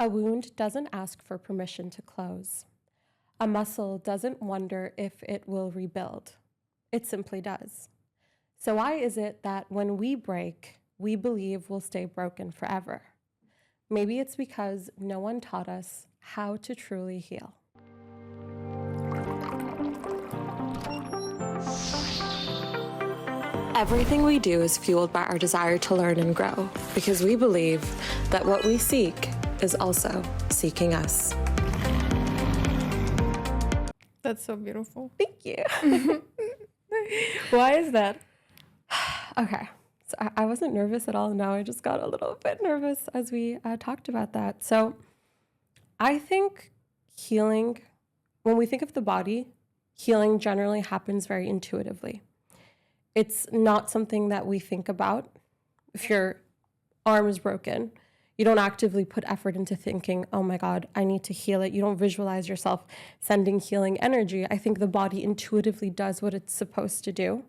A wound doesn't ask for permission to close. A muscle doesn't wonder if it will rebuild. It simply does. So why is it that when we break, we believe we'll stay broken forever? Maybe it's because no one taught us how to truly heal. Everything we do is fueled by our desire to learn and grow, because we believe that what we seek is also seeking us. That's so beautiful. Thank you. Why is that? Okay, so I wasn't nervous at all. Now I just got a little bit nervous as we talked about that. So I think healing, when we think of the body, healing generally happens very intuitively. It's not something that we think about. If your arm is broken, you don't actively put effort into thinking, oh my God, I need to heal it. You don't visualize yourself sending healing energy. I think the body intuitively does what it's supposed to do.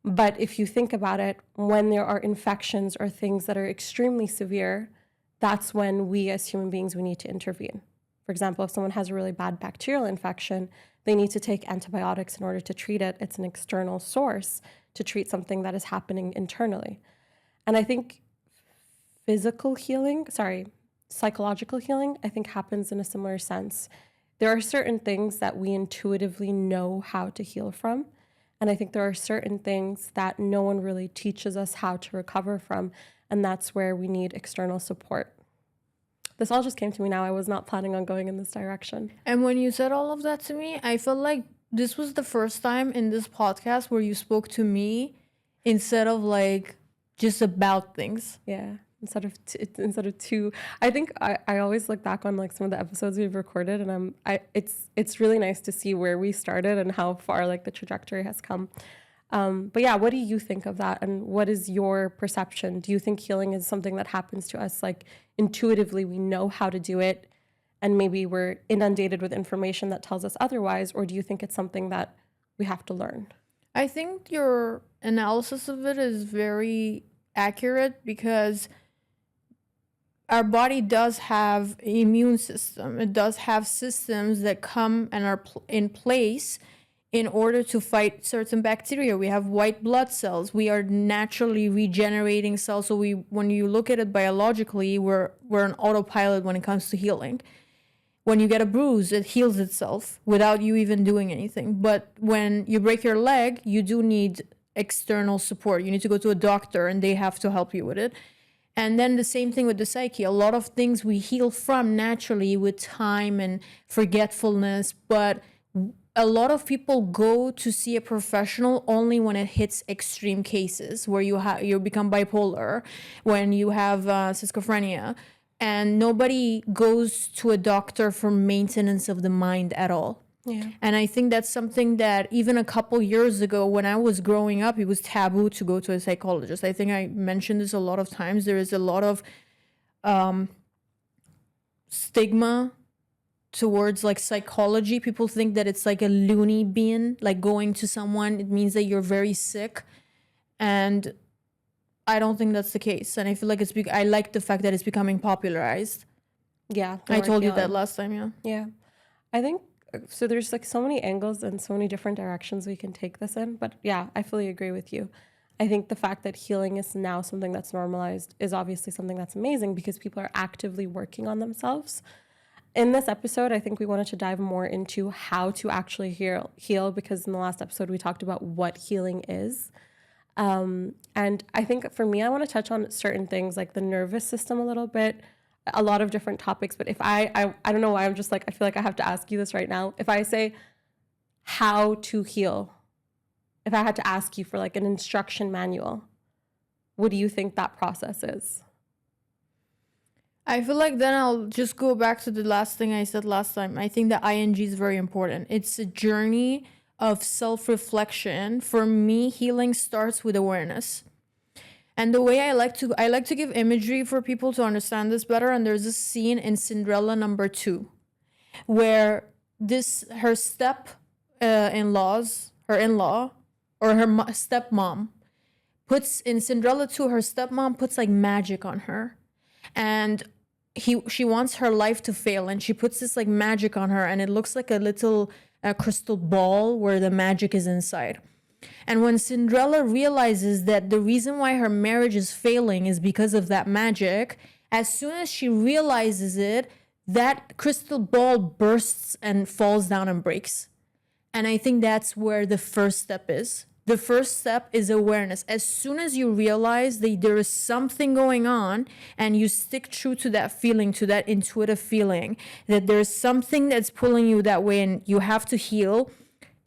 But if you think about it, when there are infections or things that are extremely severe, that's when we as human beings, we need to intervene. For example, if someone has a really bad bacterial infection, they need to take antibiotics in order to treat it. It's an external source to treat something that is happening internally. And I think psychological healing, I think happens in a similar sense. There are certain things that we intuitively know how to heal from. And I think there are certain things that no one really teaches us how to recover from. And that's where we need external support. This all just came to me now. I was not planning on going in this direction. And when you said all of that to me, I felt like this was the first time in this podcast where you spoke to me instead of like just about things. Yeah. Instead of two. I think I always look back on like some of the episodes we've recorded, and it's really nice to see where we started and how far like the trajectory has come. But yeah, what do you think of that, and what is your perception? Do you think healing is something that happens to us like intuitively, we know how to do it, and maybe we're inundated with information that tells us otherwise, or do you think it's something that we have to learn? I think your analysis of it is very accurate, because our body does have an immune system. It does have systems that come and are in place in order to fight certain bacteria. We have white blood cells. We are naturally regenerating cells. So when you look at it biologically, we're an autopilot when it comes to healing. When you get a bruise, it heals itself without you even doing anything. But when you break your leg, you do need external support. You need to go to a doctor and they have to help you with it. And then the same thing with the psyche. A lot of things we heal from naturally with time and forgetfulness, but a lot of people go to see a professional only when it hits extreme cases where you become bipolar, when you have schizophrenia, and nobody goes to a doctor for maintenance of the mind at all. Yeah. And I think that's something that even a couple years ago when I was growing up, it was taboo to go to a psychologist. I think I mentioned this a lot of times. There is a lot of stigma towards like psychology. People think that it's like a loony bin, like going to someone, it means that you're very sick. And I don't think that's the case. And I feel like I like the fact that it's becoming popularized. Yeah. I told you that last time, yeah. Yeah. I think so there's like so many angles and so many different directions we can take this in. But yeah, I fully agree with you. I think the fact that healing is now something that's normalized is obviously something that's amazing, because people are actively working on themselves. In this episode, I think we wanted to dive more into how to actually heal, because in the last episode, we talked about what healing is. And I think for me, I want to touch on certain things like the nervous system a little bit, a lot of different topics. But if I don't know why I'm just like, I feel like I have to ask you this right now. If I say how to heal, if I had to ask you for like an instruction manual, what do you think that process is? I feel like then I'll just go back to the last thing I said last time. I think the ING is very important. It's a journey of self-reflection. For me, healing starts with awareness. And the way I like to give imagery for people to understand this better. And there's a scene in Cinderella #2 where her in-law or her stepmom puts in Cinderella 2, her stepmom puts like magic on her. And she wants her life to fail, and she puts this like magic on her, and it looks like a little crystal ball where the magic is inside. And when Cinderella realizes that the reason why her marriage is failing is because of that magic, as soon as she realizes it, that crystal ball bursts and falls down and breaks. And I think that's where the first step is. The first step is awareness. As soon as you realize that there is something going on and you stick true to that feeling, to that intuitive feeling, that there's something that's pulling you that way and you have to heal,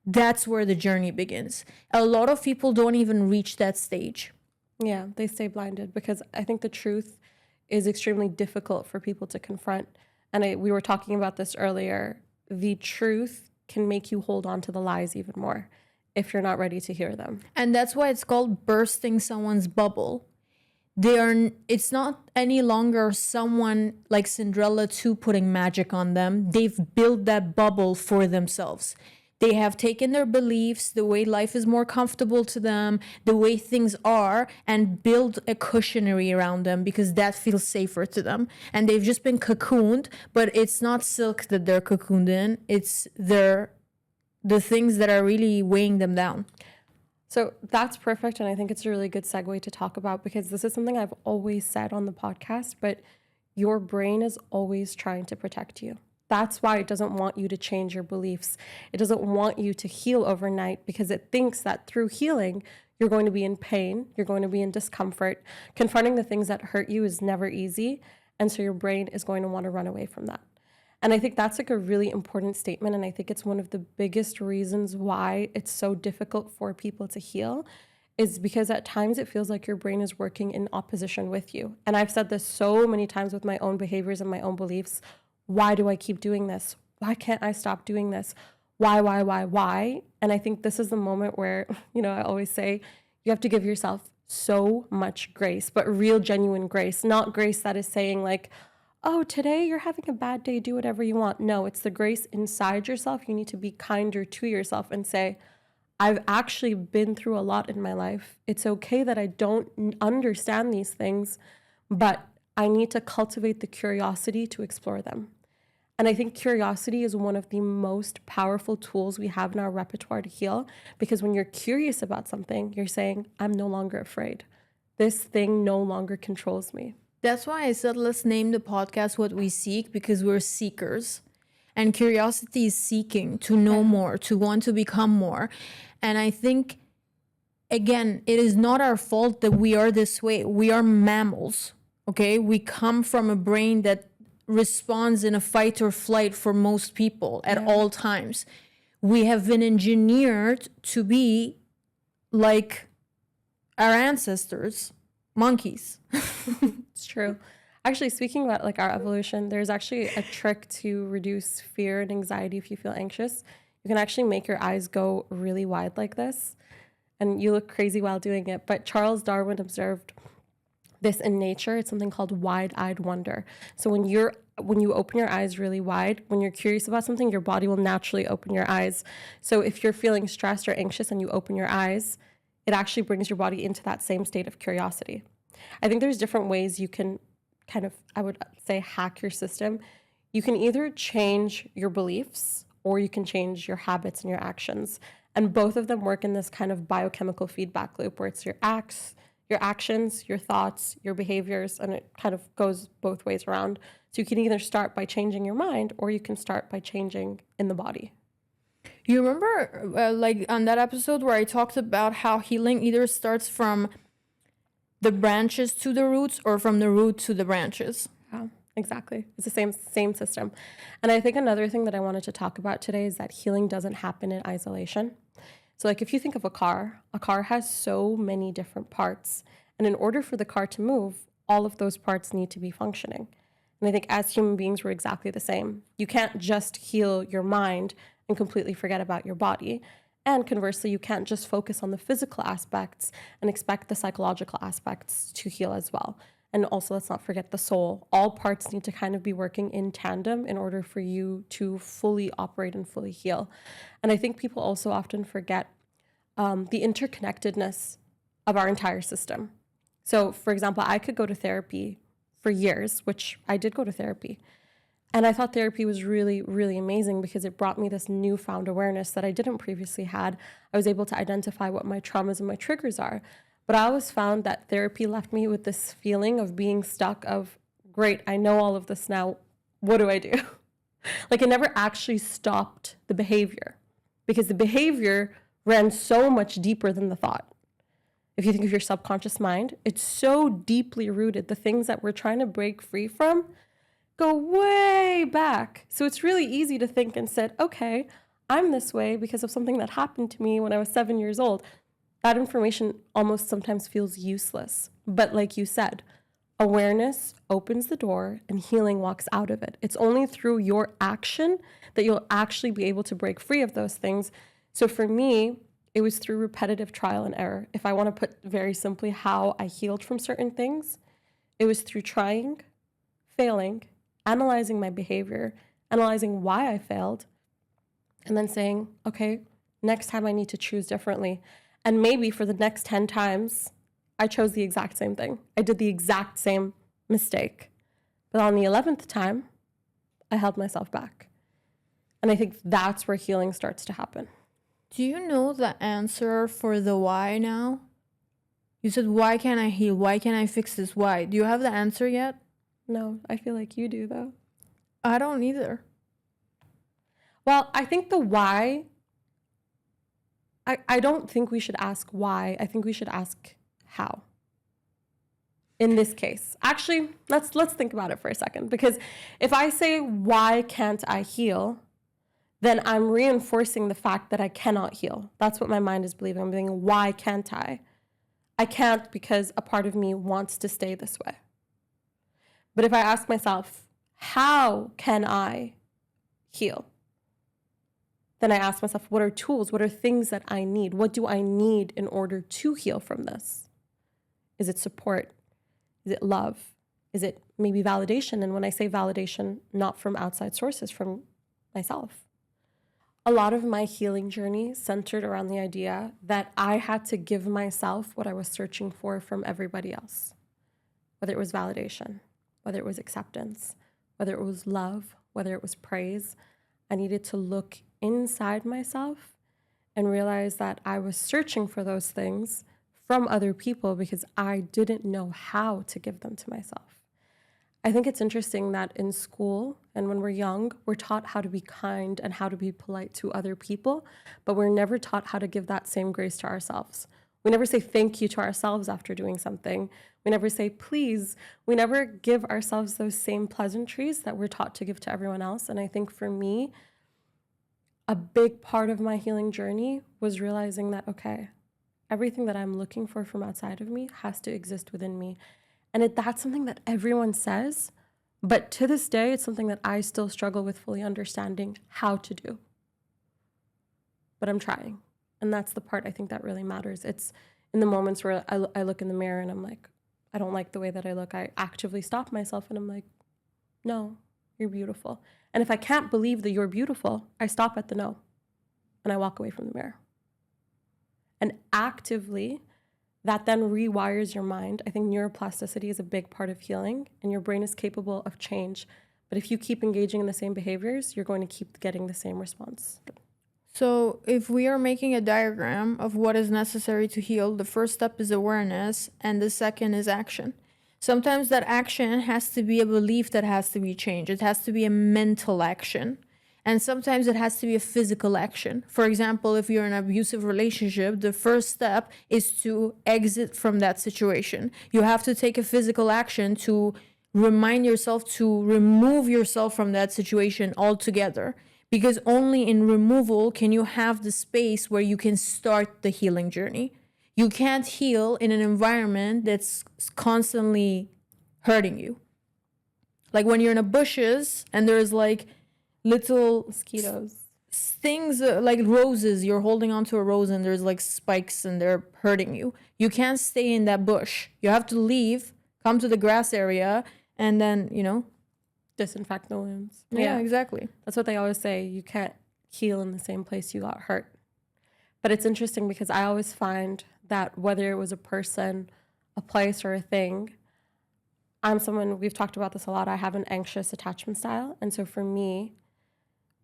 that's where the journey begins. A lot of people don't even reach that stage. Yeah, they stay blinded because I think the truth is extremely difficult for people to confront. And we were talking about this earlier. The truth can make you hold on to the lies even more if you're not ready to hear them. And that's why it's called bursting someone's bubble. It's not any longer someone like Cinderella 2 putting magic on them. They've built that bubble for themselves. They have taken their beliefs, the way life is more comfortable to them, the way things are, and build a cushionery around them because that feels safer to them. And they've just been cocooned, but it's not silk that they're cocooned in. It's the things that are really weighing them down. So that's perfect. And I think it's a really good segue to talk about because this is something I've always said on the podcast, but your brain is always trying to protect you. That's why it doesn't want you to change your beliefs. It doesn't want you to heal overnight because it thinks that through healing, you're going to be in pain, you're going to be in discomfort. Confronting the things that hurt you is never easy. And so your brain is going to want to run away from that. And I think that's like a really important statement. And I think it's one of the biggest reasons why it's so difficult for people to heal is because at times it feels like your brain is working in opposition with you. And I've said this so many times with my own behaviors and my own beliefs. Why do I keep doing this? Why can't I stop doing this? Why? And I think this is the moment where, I always say you have to give yourself so much grace, but real, genuine grace, not grace that is saying like, oh, today you're having a bad day, do whatever you want. No, it's the grace inside yourself. You need to be kinder to yourself and say, I've actually been through a lot in my life. It's okay that I don't understand these things, but I need to cultivate the curiosity to explore them. And I think curiosity is one of the most powerful tools we have in our repertoire to heal, because when you're curious about something, you're saying, I'm no longer afraid. This thing no longer controls me. That's why I said, let's name the podcast What We Seek, because we're seekers. And curiosity is seeking to know more, to want to become more. And I think, again, it is not our fault that we are this way. We are mammals, okay? We come from a brain that responds in a fight or flight for most people at all times. We have been engineered to be like our ancestors, monkeys. It's true. Actually, speaking about like our evolution, there's actually a trick to reduce fear and anxiety if you feel anxious. You can actually make your eyes go really wide like this, and you look crazy while doing it. But Charles Darwin observed this in nature. It's something called wide-eyed wonder. So when you open your eyes really wide, when you're curious about something, your body will naturally open your eyes. So if you're feeling stressed or anxious and you open your eyes, it actually brings your body into that same state of curiosity. I think there's different ways you can kind of, I would say, hack your system. You can either change your beliefs or you can change your habits and your actions. And both of them work in this kind of biochemical feedback loop where it's your actions, your thoughts, your behaviors, and it kind of goes both ways around. So you can either start by changing your mind or you can start by changing in the body. You remember like on that episode where I talked about how healing either starts from the branches to the roots or from the root to the branches? Yeah, exactly. It's the same system. And I think another thing that I wanted to talk about today is that healing doesn't happen in isolation. So like if you think of a car has so many different parts. And in order for the car to move, all of those parts need to be functioning. And I think as human beings, we're exactly the same. You can't just heal your mind and completely forget about your body. And conversely, you can't just focus on the physical aspects and expect the psychological aspects to heal as well. And also, let's not forget the soul. All parts need to kind of be working in tandem in order for you to fully operate and fully heal. And I think people also often forget the interconnectedness of our entire system. So, for example, I could go to therapy for years, which I did go to therapy. And I thought therapy was really, really amazing because it brought me this newfound awareness that I didn't previously had. I was able to identify what my traumas and my triggers are. But I always found that therapy left me with this feeling of being stuck of, great, I know all of this now. What do I do? Like, it never actually stopped the behavior because the behavior ran so much deeper than the thought. If you think of your subconscious mind, it's so deeply rooted. The things that we're trying to break free from go way back. So it's really easy to think and say, okay, I'm this way because of something that happened to me when I was 7 years old. That information almost sometimes feels useless. But like you said, awareness opens the door and healing walks out of it. It's only through your action that you'll actually be able to break free of those things. So for me, it was through repetitive trial and error. If I want to put very simply how I healed from certain things, it was through trying, failing, analyzing my behavior, analyzing why I failed, and then saying, okay, next time I need to choose differently. And maybe for the next 10 times, I chose the exact same thing. I did the exact same mistake. But on the 11th time, I held myself back. And I think that's where healing starts to happen. Do you know the answer for the why now? You said, why can't I heal? Why can't I fix this? Why? Do you have the answer yet? No, I feel like you do, though. I don't either. Well, I think the why, I don't think we should ask why. I think we should ask how. In this case, actually, let's think about it for a second. Because if I say, why can't I heal? Then I'm reinforcing the fact that I cannot heal. That's what my mind is believing. I'm thinking, why can't I? I can't because a part of me wants to stay this way. But if I ask myself, how can I heal? Then I ask myself, what are tools? What are things that I need? What do I need in order to heal from this? Is it support? Is it love? Is it maybe validation? And when I say validation, not from outside sources, from myself. A lot of my healing journey centered around the idea that I had to give myself what I was searching for from everybody else, whether it was validation, whether it was acceptance, whether it was love, whether it was praise. I needed to look inside myself and realize that I was searching for those things from other people because I didn't know how to give them to myself. I think it's interesting that in school and when we're young, we're taught how to be kind and how to be polite to other people, but we're never taught how to give that same grace to ourselves. We never say thank you to ourselves after doing something. We never say please. We never give ourselves those same pleasantries that we're taught to give to everyone else. And I think for me, a big part of my healing journey was realizing that, okay, everything that I'm looking for from outside of me has to exist within me. And that's something that everyone says, but to this day, it's something that I still struggle with fully understanding how to do. But I'm trying. And that's the part I think that really matters. It's in the moments where I look in the mirror and I'm like, I don't like the way that I look. I actively stop myself and I'm like, no, you're beautiful. And if I can't believe that you're beautiful, I stop at the no and I walk away from the mirror. And actively, that then rewires your mind. I think neuroplasticity is a big part of healing and your brain is capable of change. But if you keep engaging in the same behaviors, you're going to keep getting the same response. So if we are making a diagram of what is necessary to heal, the first step is awareness and the second is action. Sometimes that action has to be a belief that has to be changed. It has to be a mental action. And sometimes it has to be a physical action. For example, if you're in an abusive relationship, the first step is to exit from that situation. You have to take a physical action to remind yourself to remove yourself from that situation altogether. Because only in removal can you have the space where you can start the healing journey. You can't heal in an environment that's constantly hurting you. Like when you're in the bushes and there's like little Mosquitoes. things like roses, you're holding onto a rose and there's like spikes and they're hurting you. You can't stay in that bush. You have to leave, come to the grass area, and then, Disinfect the wounds. Yeah, exactly. That's what they always say. You can't heal in the same place you got hurt. But it's interesting because I always find that whether it was a person, a place, or a thing, I'm someone, we've talked about this a lot. I have an anxious attachment style. And so for me,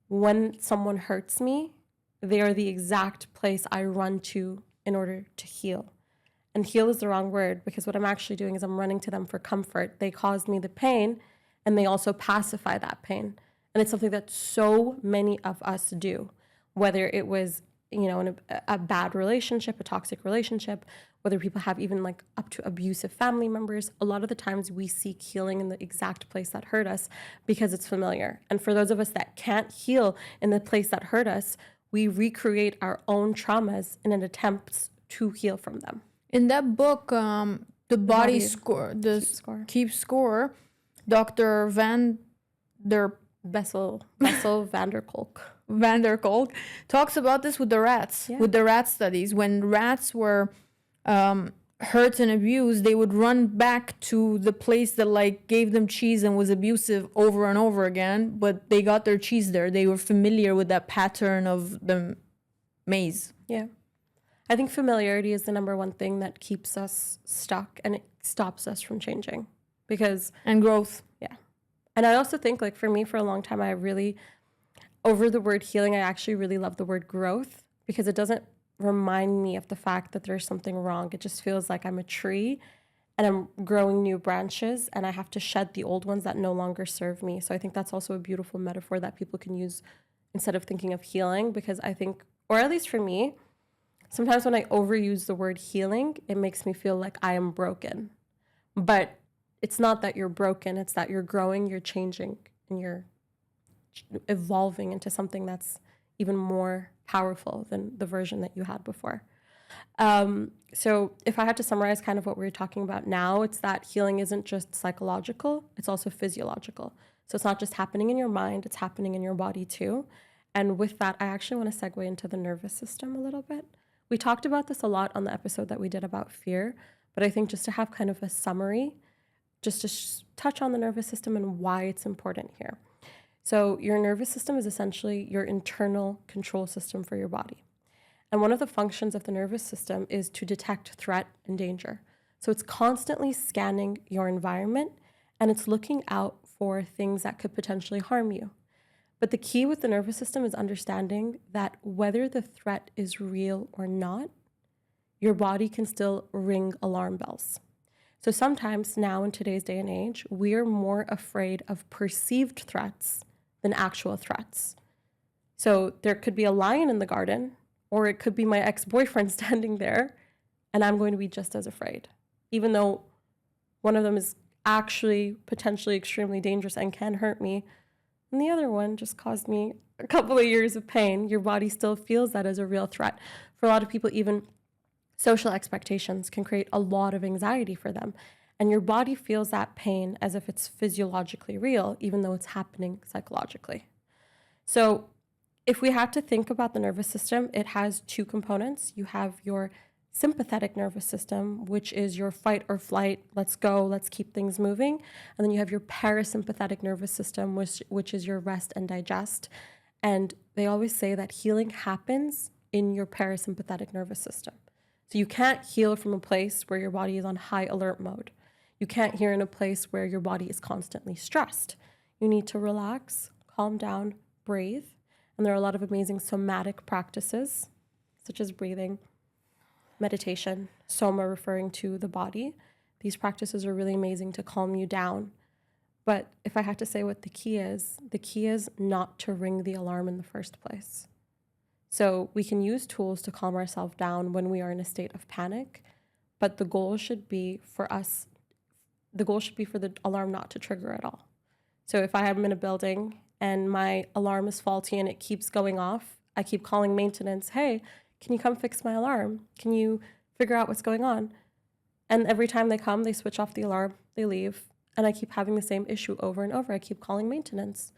when someone hurts me, they are the exact place I run to in order to heal. And heal is the wrong word, because what I'm actually doing is I'm running to them for comfort. They caused me the pain, and they also pacify that pain. And it's something that so many of us do, whether it was, in a bad relationship, a toxic relationship, whether people have even like up to abusive family members. A lot of the times we seek healing in the exact place that hurt us because it's familiar. And for those of us that can't heal in the place that hurt us, we recreate our own traumas in an attempt to heal from them. In that book, the body score, keep score, Dr. Bessel van der Kolk talks about this with the rats, with the rat studies. When rats were hurt and abused, they would run back to the place that like gave them cheese and was abusive over and over again, but they got their cheese there. They were familiar with that pattern of the maze. Yeah. I think familiarity is the number one thing that keeps us stuck, and it stops us from changing and growth. Yeah. And I also think, like, for me, for a long time, over the word healing, I actually really love the word growth, because it doesn't remind me of the fact that there's something wrong. It just feels like I'm a tree and I'm growing new branches, and I have to shed the old ones that no longer serve me. So I think that's also a beautiful metaphor that people can use instead of thinking of healing, because I think, or at least for me, sometimes when I overuse the word healing, it makes me feel like I am broken. But it's not that you're broken, it's that you're growing, you're changing, and you're evolving into something that's even more powerful than the version that you had before. So if I had to summarize kind of what we're talking about now, it's that healing isn't just psychological, it's also physiological. So it's not just happening in your mind, it's happening in your body too. And with that, I actually want to segue into the nervous system a little bit. We talked about this a lot on the episode that we did about fear, but I think just to have kind of a summary, just to touch on the nervous system and why it's important here. So your nervous system is essentially your internal control system for your body. And one of the functions of the nervous system is to detect threat and danger. So it's constantly scanning your environment, and it's looking out for things that could potentially harm you. But the key with the nervous system is understanding that whether the threat is real or not, your body can still ring alarm bells. So sometimes now in today's day and age, we are more afraid of perceived threats than actual threats. So there could be a lion in the garden, or it could be my ex-boyfriend standing there, and I'm going to be just as afraid, even though one of them is actually potentially extremely dangerous and can hurt me, and the other one just caused me a couple of years of pain. Your body still feels that as a real threat. For a lot of people, even social expectations can create a lot of anxiety for them. And your body feels that pain as if it's physiologically real, even though it's happening psychologically. So if we had to think about the nervous system, it has two components. You have your sympathetic nervous system, which is your fight or flight, let's go, let's keep things moving. And then you have your parasympathetic nervous system, which is your rest and digest. And they always say that healing happens in your parasympathetic nervous system. So you can't heal from a place where your body is on high alert mode. You can't heal in a place where your body is constantly stressed. You need to relax, calm down, breathe. And there are a lot of amazing somatic practices, such as breathing, meditation, soma referring to the body. These practices are really amazing to calm you down. But if I had to say what the key is not to ring the alarm in the first place. So we can use tools to calm ourselves down when we are in a state of panic, but the goal should be for the alarm not to trigger at all. So if I am in a building and my alarm is faulty and it keeps going off, I keep calling maintenance, hey, can you come fix my alarm? Can you figure out what's going on? And every time they come, they switch off the alarm, they leave, and I keep having the same issue over and over. I keep calling maintenance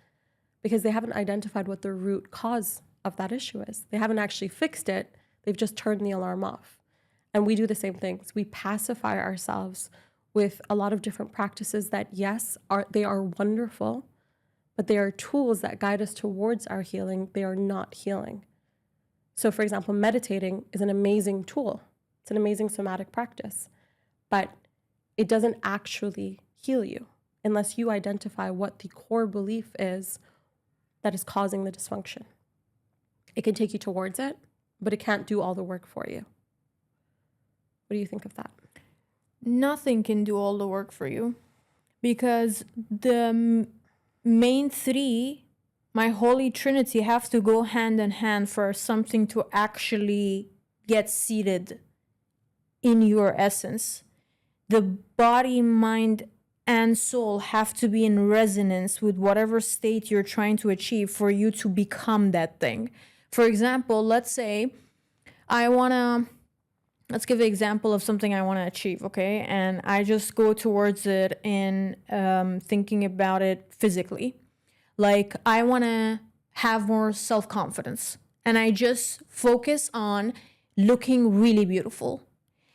because they haven't identified what the root cause of that issue is. They haven't actually fixed it. They've just turned the alarm off. And we do the same things. We pacify ourselves with a lot of different practices that, yes, they are wonderful, but they are tools that guide us towards our healing. They are not healing. So, for example, meditating is an amazing tool. It's an amazing somatic practice, but it doesn't actually heal you unless you identify what the core belief is that is causing the dysfunction. It can take you towards it, but it can't do all the work for you. What do you think of that? Nothing can do all the work for you, because the main three, my holy trinity, have to go hand in hand for something to actually get seated in your essence. The body, mind, and soul have to be in resonance with whatever state you're trying to achieve for you to become that thing. For example, let's say let's give an example of something I want to achieve, okay? And I just go towards it in thinking about it physically. Like, I want to have more self-confidence. And I just focus on looking really beautiful.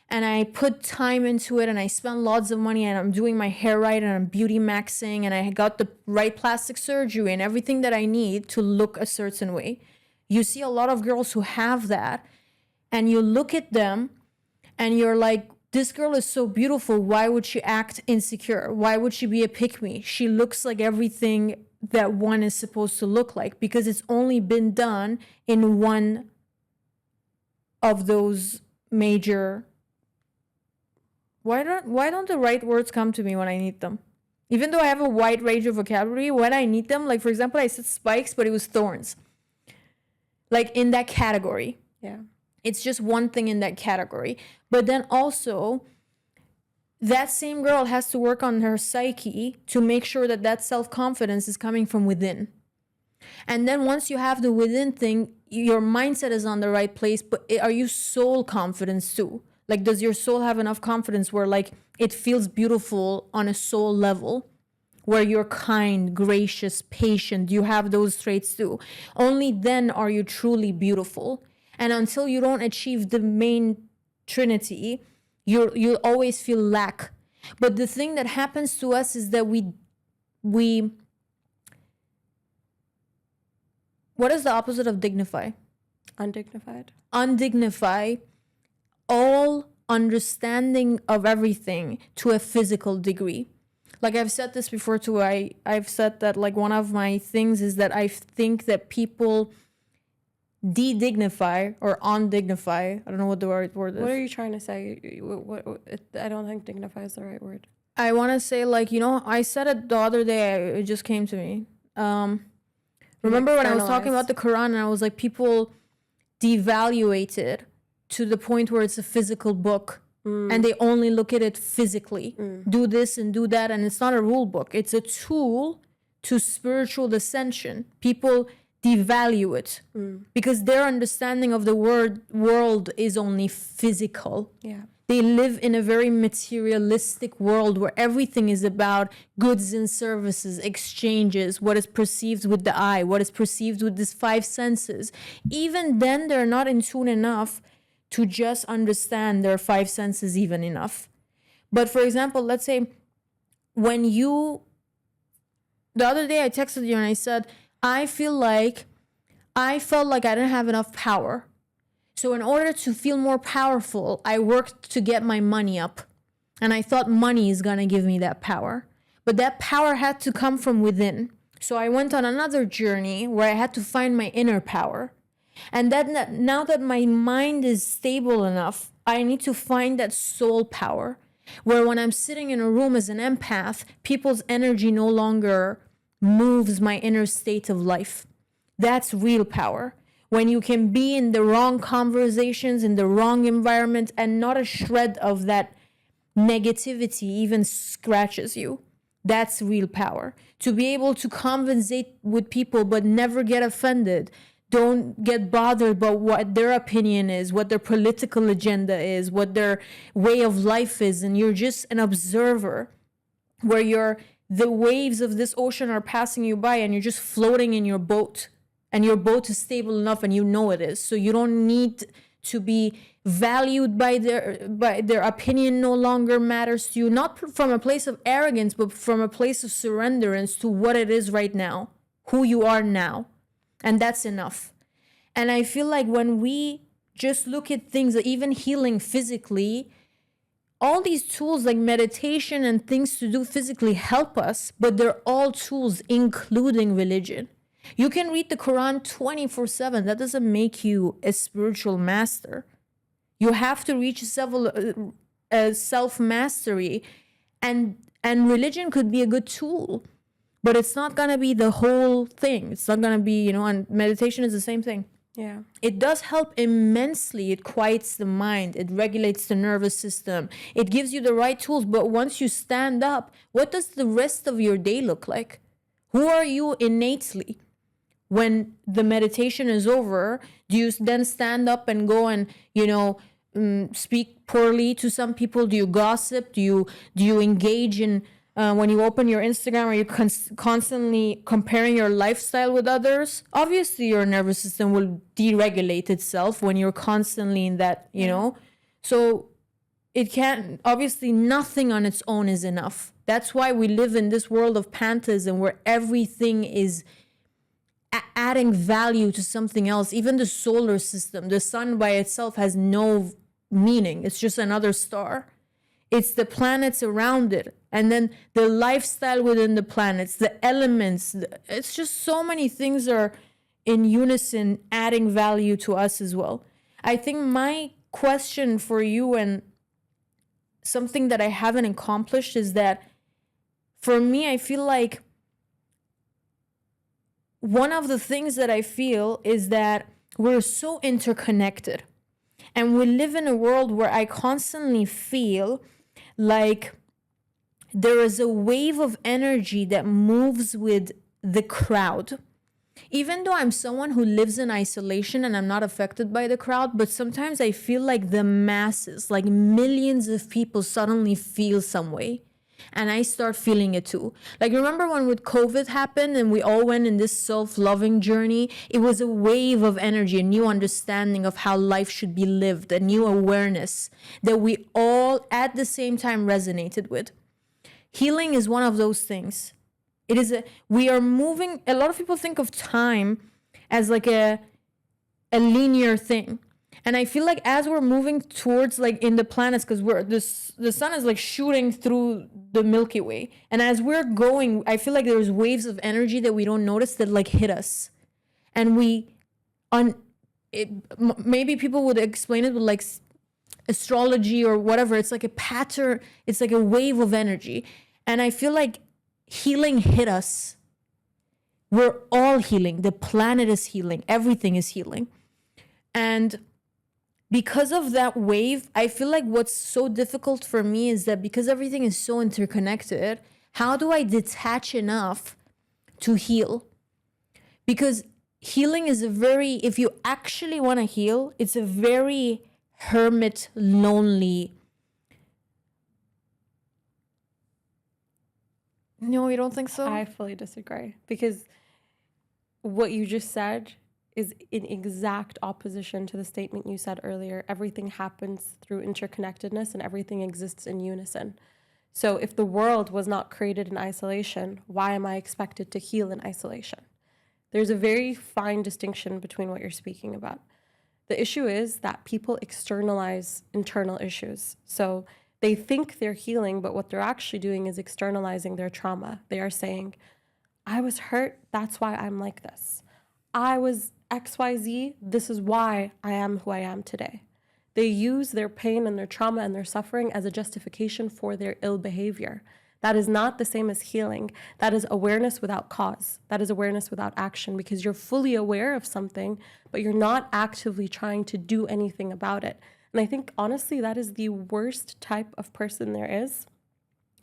And I put time into it, and I spend lots of money, and I'm doing my hair right, and I'm beauty maxing, and I got the right plastic surgery and everything that I need to look a certain way. You see a lot of girls who have that, and you look at them and you're like, this girl is so beautiful. Why would she act insecure? Why would she be a pick-me? She looks like everything that one is supposed to look like, because it's only been done in one of those major... Why don't the right words come to me when I need them? Even though I have a wide range of vocabulary, when I need them, like, for example, I said spikes, but it was thorns. Like, in that category. Yeah. It's just one thing in that category. But then also, that same girl has to work on her psyche to make sure that that self-confidence is coming from within. And then once you have the within thing, your mindset is on the right place, but are you soul confidence too? Like, does your soul have enough confidence where, like, it feels beautiful on a soul level, where you're kind, gracious, patient? You have those traits too. Only then are you truly beautiful. And until you don't achieve the main trinity, you'll always feel lack. But the thing that happens to us is that we what is the opposite of dignify? Undignified. Undignify all understanding of everything to a physical degree. Like, I've said this before too. I've said that, like, one of my things is that I think that people de-dignify or undignify. I don't know what the right word is. What are you trying to say? I don't think dignify is the right word. I want to say, like, I said it the other day. It just came to me. Remember when I was talking about the Quran, and I was like, people devaluate it to the point where it's a physical book, and they only look at it physically. Do this and do that, and it's not a rule book. It's a tool to spiritual ascension. People devalue it because their understanding of the world is only physical. Yeah. They live in a very materialistic world where everything is about goods and services, exchanges, what is perceived with the eye, what is perceived with these five senses. Even then, they're not in tune enough to just understand their five senses even enough. But for example, let's say the other day I texted you and I said, I felt like I didn't have enough power. So in order to feel more powerful, I worked to get my money up. And I thought money is going to give me that power. But that power had to come from within. So I went on another journey where I had to find my inner power. And now that my mind is stable enough, I need to find that soul power. Where when I'm sitting in a room as an empath, people's energy no longer moves my inner state of life. That's real power. When you can be in the wrong conversations, in the wrong environment, and not a shred of that negativity even scratches you. That's real power. To be able to conversate with people but never get offended. Don't get bothered about what their opinion is, what their political agenda is, what their way of life is, and you're just an observer where the waves of this ocean are passing you by and you're just floating in your boat. And your boat is stable enough, and you know it is. So you don't need to be valued by their opinion. No longer matters to you. Not from a place of arrogance, but from a place of surrenderance to what it is right now, who you are now. And that's enough. And I feel like when we just look at things, even healing physically, all these tools like meditation and things to do physically help us, but they're all tools, including religion. You can read the Quran 24/7. That doesn't make you a spiritual master. You have to reach self-mastery, and religion could be a good tool, but it's not going to be the whole thing. It's not going to be, and meditation is the same thing. Yeah. It does help immensely. It quiets the mind. It regulates the nervous system. It gives you the right tools. But once you stand up, what does the rest of your day look like? Who are you innately? When the meditation is over, do you then stand up and go and, speak poorly to some people? Do you gossip? Do you engage in, when you open your Instagram, are you constantly comparing your lifestyle with others? Obviously, your nervous system will deregulate itself when you're constantly in that, So it can't, obviously, nothing on its own is enough. That's why we live in this world of pantheism where everything is adding value to something else. Even the solar system, the sun by itself has no meaning. It's just another star. It's the planets around it, and then the lifestyle within the planets, the elements. It's just so many things are in unison, adding value to us as well. I think my question for you, and something that I haven't accomplished, is that for me, I feel like one of the things that I feel is that we're so interconnected, and we live in a world where I constantly feel like there is a wave of energy that moves with the crowd. Even though I'm someone who lives in isolation and I'm not affected by the crowd, but sometimes I feel like the masses, like millions of people, suddenly feel some way. And I start feeling it too. Like, remember when with COVID happened and we all went in this self-loving journey? It was a wave of energy, a new understanding of how life should be lived, a new awareness that we all at the same time resonated with. Healing is one of those things. We are moving. A lot of people think of time as like a linear thing. And I feel like as we're moving towards, like, in the planets, because the sun is like shooting through the Milky Way, and as we're going, I feel like there's waves of energy that we don't notice that like hit us, and maybe people would explain it with like astrology or whatever. It's like a pattern. It's like a wave of energy, and I feel like healing hit us. We're all healing. The planet is healing. Everything is healing, and because of that wave, I feel like what's so difficult for me is that because everything is so interconnected, how do I detach enough to heal? Because healing is if you actually want to heal, it's a very hermit, lonely. No, you don't think so? I fully disagree, because what you just said is in exact opposition to the statement you said earlier. Everything happens through interconnectedness and everything exists in unison. So if the world was not created in isolation, why am I expected to heal in isolation? There's a very fine distinction between what you're speaking about. The issue is that people externalize internal issues. So they think they're healing, but what they're actually doing is externalizing their trauma. They are saying, I was hurt, that's why I'm like this. I was XYZ, this is why I am who I am today. They use their pain and their trauma and their suffering as a justification for their ill behavior. That is not the same as healing. That is awareness without cause. That is awareness without action, because you're fully aware of something, but you're not actively trying to do anything about it. And I think, honestly, that is the worst type of person there is.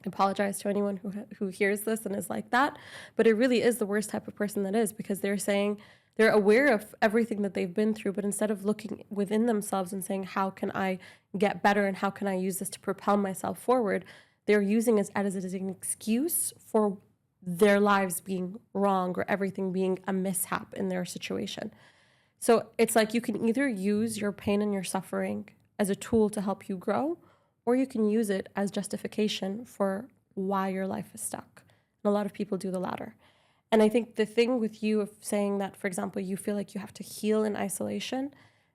I apologize to anyone who hears this and is like that, but it really is the worst type of person that is, because they're saying, they're aware of everything that they've been through, but instead of looking within themselves and saying, how can I get better and how can I use this to propel myself forward, they're using it as an excuse for their lives being wrong or everything being a mishap in their situation. So it's like you can either use your pain and your suffering as a tool to help you grow, or you can use it as justification for why your life is stuck. And a lot of people do the latter. And I think the thing with you of saying that, for example, you feel like you have to heal in isolation,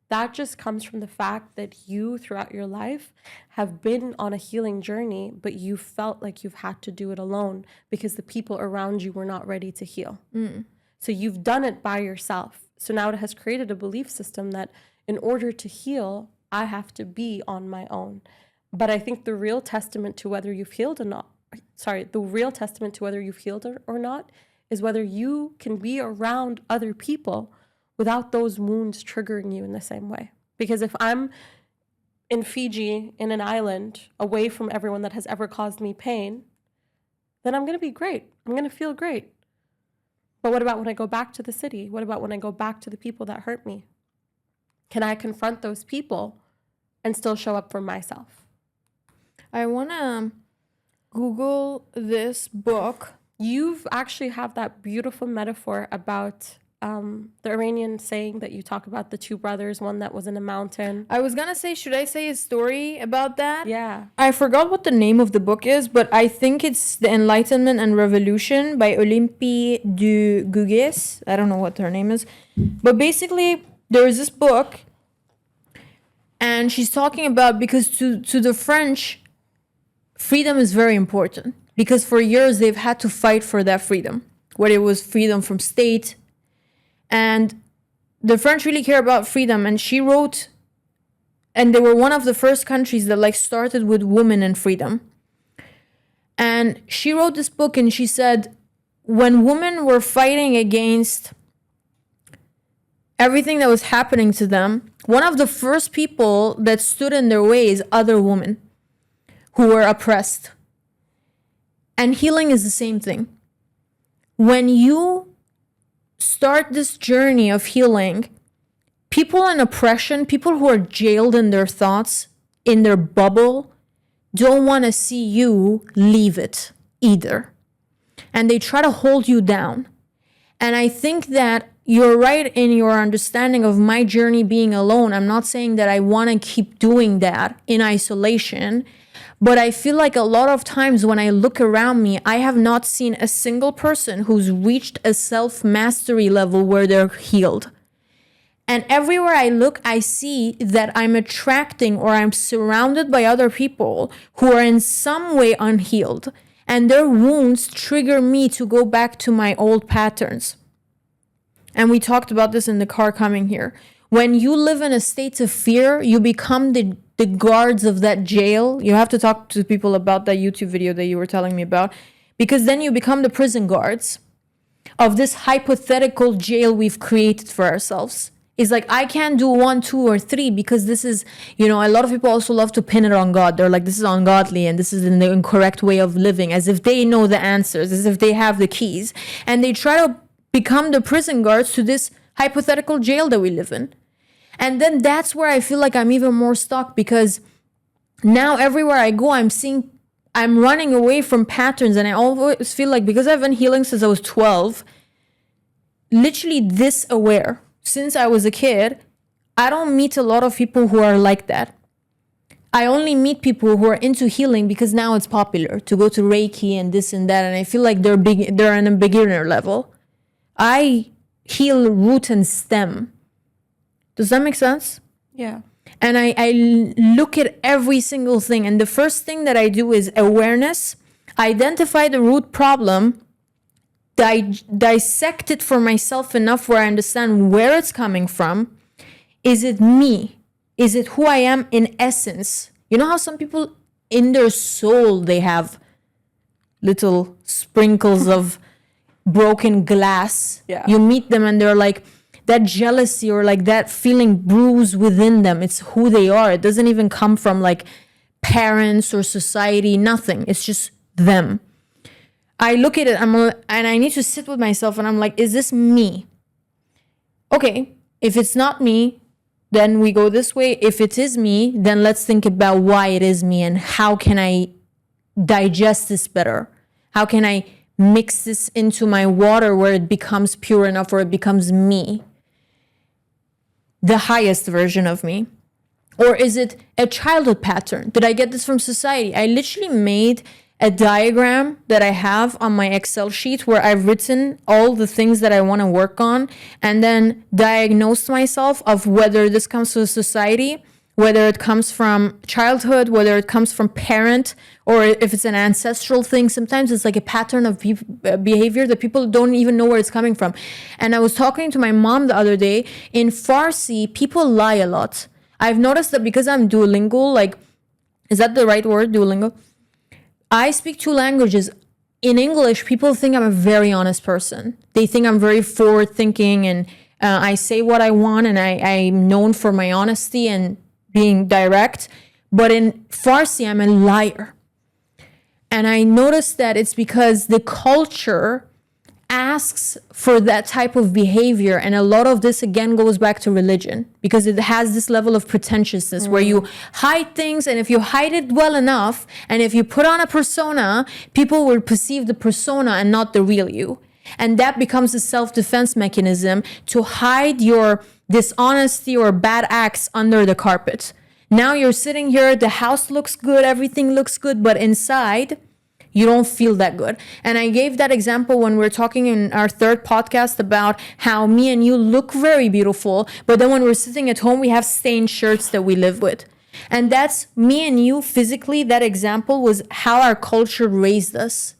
that just comes from the fact that you, throughout your life, have been on a healing journey, but you felt like you've had to do it alone because the people around you were not ready to heal. So you've done it by yourself. So now it has created a belief system that in order to heal, I have to be on my own. But I think the real testament to whether you've healed or not, the real testament to whether you've healed or not is whether you can be around other people without those wounds triggering you in the same way. Because if I'm in Fiji, in an island, away from everyone that has ever caused me pain, then I'm going to be great. I'm going to feel great. But what about when I go back to the city? What about when I go back to the people that hurt me? Can I confront those people and still show up for myself? I want to Google this book. You've actually have that beautiful metaphor about the Iranian saying that you talk about the two brothers, one that was in a mountain. I was going to say, should I say a story about that? Yeah. I forgot what the name of the book is, but I think it's The Enlightenment and Revolution by Olympie de Gouges. I don't know what her name is. But basically, there is this book, and she's talking about, because to the French, freedom is very important. Because for years, they've had to fight for that freedom, whether it was freedom from state. And the French really care about freedom. And she wrote, and they were one of the first countries that like started with women and freedom. And she wrote this book, and she said, when women were fighting against everything that was happening to them, one of the first people that stood in their way is other women who were oppressed. And healing is the same thing. When you start this journey of healing, people in oppression, people who are jailed in their thoughts, in their bubble, don't want to see you leave it either. And they try to hold you down. And I think that you're right in your understanding of my journey being alone. I'm not saying that I want to keep doing that in isolation, but I feel like a lot of times when I look around me, I have not seen a single person who's reached a self-mastery level where they're healed. And everywhere I look, I see that I'm attracting or I'm surrounded by other people who are in some way unhealed. And their wounds trigger me to go back to my old patterns. And we talked about this in the car coming here. When you live in a state of fear, you become the guards of that jail. You have to talk to people about that YouTube video that you were telling me about, because then you become the prison guards of this hypothetical jail we've created for ourselves. It's like, I can't do 1, 2, or 3 because this is, a lot of people also love to pin it on God. They're like, this is ungodly and this is the incorrect way of living, as if they know the answers, as if they have the keys. And they try to become the prison guards to this hypothetical jail that we live in. And then that's where I feel like I'm even more stuck, because now everywhere I go, I'm running away from patterns. And I always feel like, because I've been healing since I was 12, literally this aware, since I was a kid, I don't meet a lot of people who are like that. I only meet people who are into healing because now it's popular to go to Reiki and this and that. And I feel like they're on a beginner level. I heal root and stem. Does that make sense? Yeah. And I look at every single thing. And the first thing that I do is awareness, identify the root problem, dissect it for myself enough where I understand where it's coming from. Is it me? Is it who I am in essence? You know how some people in their soul, they have little sprinkles of broken glass. Yeah. You meet them and they're like, that jealousy or like that feeling brews within them. It's who they are. It doesn't even come from like parents or society, nothing. It's just them. I look at it and I need to sit with myself and I'm like, is this me? Okay, if it's not me, then we go this way. If it is me, then let's think about why it is me and how can I digest this better? How can I mix this into my water where it becomes pure enough, or it becomes me? The highest version of me? Or is it a childhood pattern? Did I get this from society? I literally made a diagram that I have on my Excel sheet where I've written all the things that I want to work on and then diagnosed myself of whether this comes from society, whether it comes from childhood, whether it comes from parent, or if it's an ancestral thing. Sometimes it's like a pattern of behavior that people don't even know where it's coming from. And I was talking to my mom the other day. In Farsi, people lie a lot. I've noticed that because I'm Duolingo, like, is that the right word, Duolingo? I speak 2 languages. In English, people think I'm a very honest person. They think I'm very forward thinking and I say what I want and I'm known for my honesty and being direct. But in Farsi, I'm a liar. And I noticed that it's because the culture asks for that type of behavior. And a lot of this, again, goes back to religion because it has this level of pretentiousness where you hide things. And if you hide it well enough, and if you put on a persona, people will perceive the persona and not the real you. And that becomes a self-defense mechanism to hide your dishonesty or bad acts under the carpet. Now you're sitting here, the house looks good, everything looks good, but inside, you don't feel that good. And I gave that example when we were talking in our 3rd podcast about how me and you look very beautiful, but then when we're sitting at home, we have stained shirts that we live with. And that's me and you physically. That example was how our culture raised us.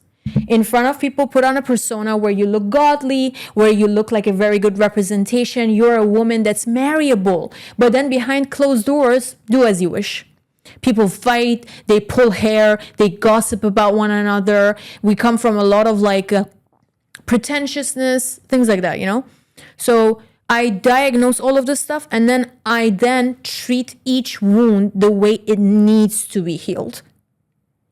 In front of people, put on a persona where you look godly, where you look like a very good representation. You're a woman that's marryable. But then behind closed doors, do as you wish. People fight, they pull hair, they gossip about one another. We come from a lot of like pretentiousness, things like that, you know? So I diagnose all of this stuff and then I treat each wound the way it needs to be healed.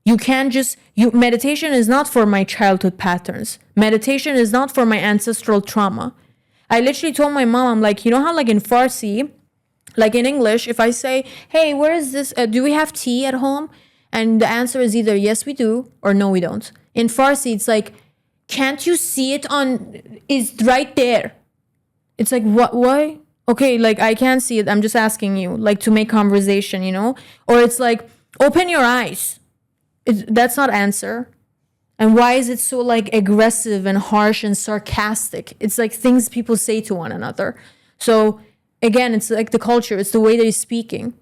You can't just, meditation is not for my childhood patterns. Meditation is not for my ancestral trauma. I literally told my mom, I'm like, you know how like in Farsi, like in English, if I say, hey, where is this? Do we have tea at home? And the answer is either yes, we do, or no, we don't. In Farsi, it's like, can't you see it it's right there. It's like, what, why? Okay, like I can't see it. I'm just asking you, like to make conversation, you know? Or it's like, open your eyes. That's not answer. And why is it so like aggressive and harsh and sarcastic? It's like things people say to one another. So again, it's like the culture. It's the way they're speaking.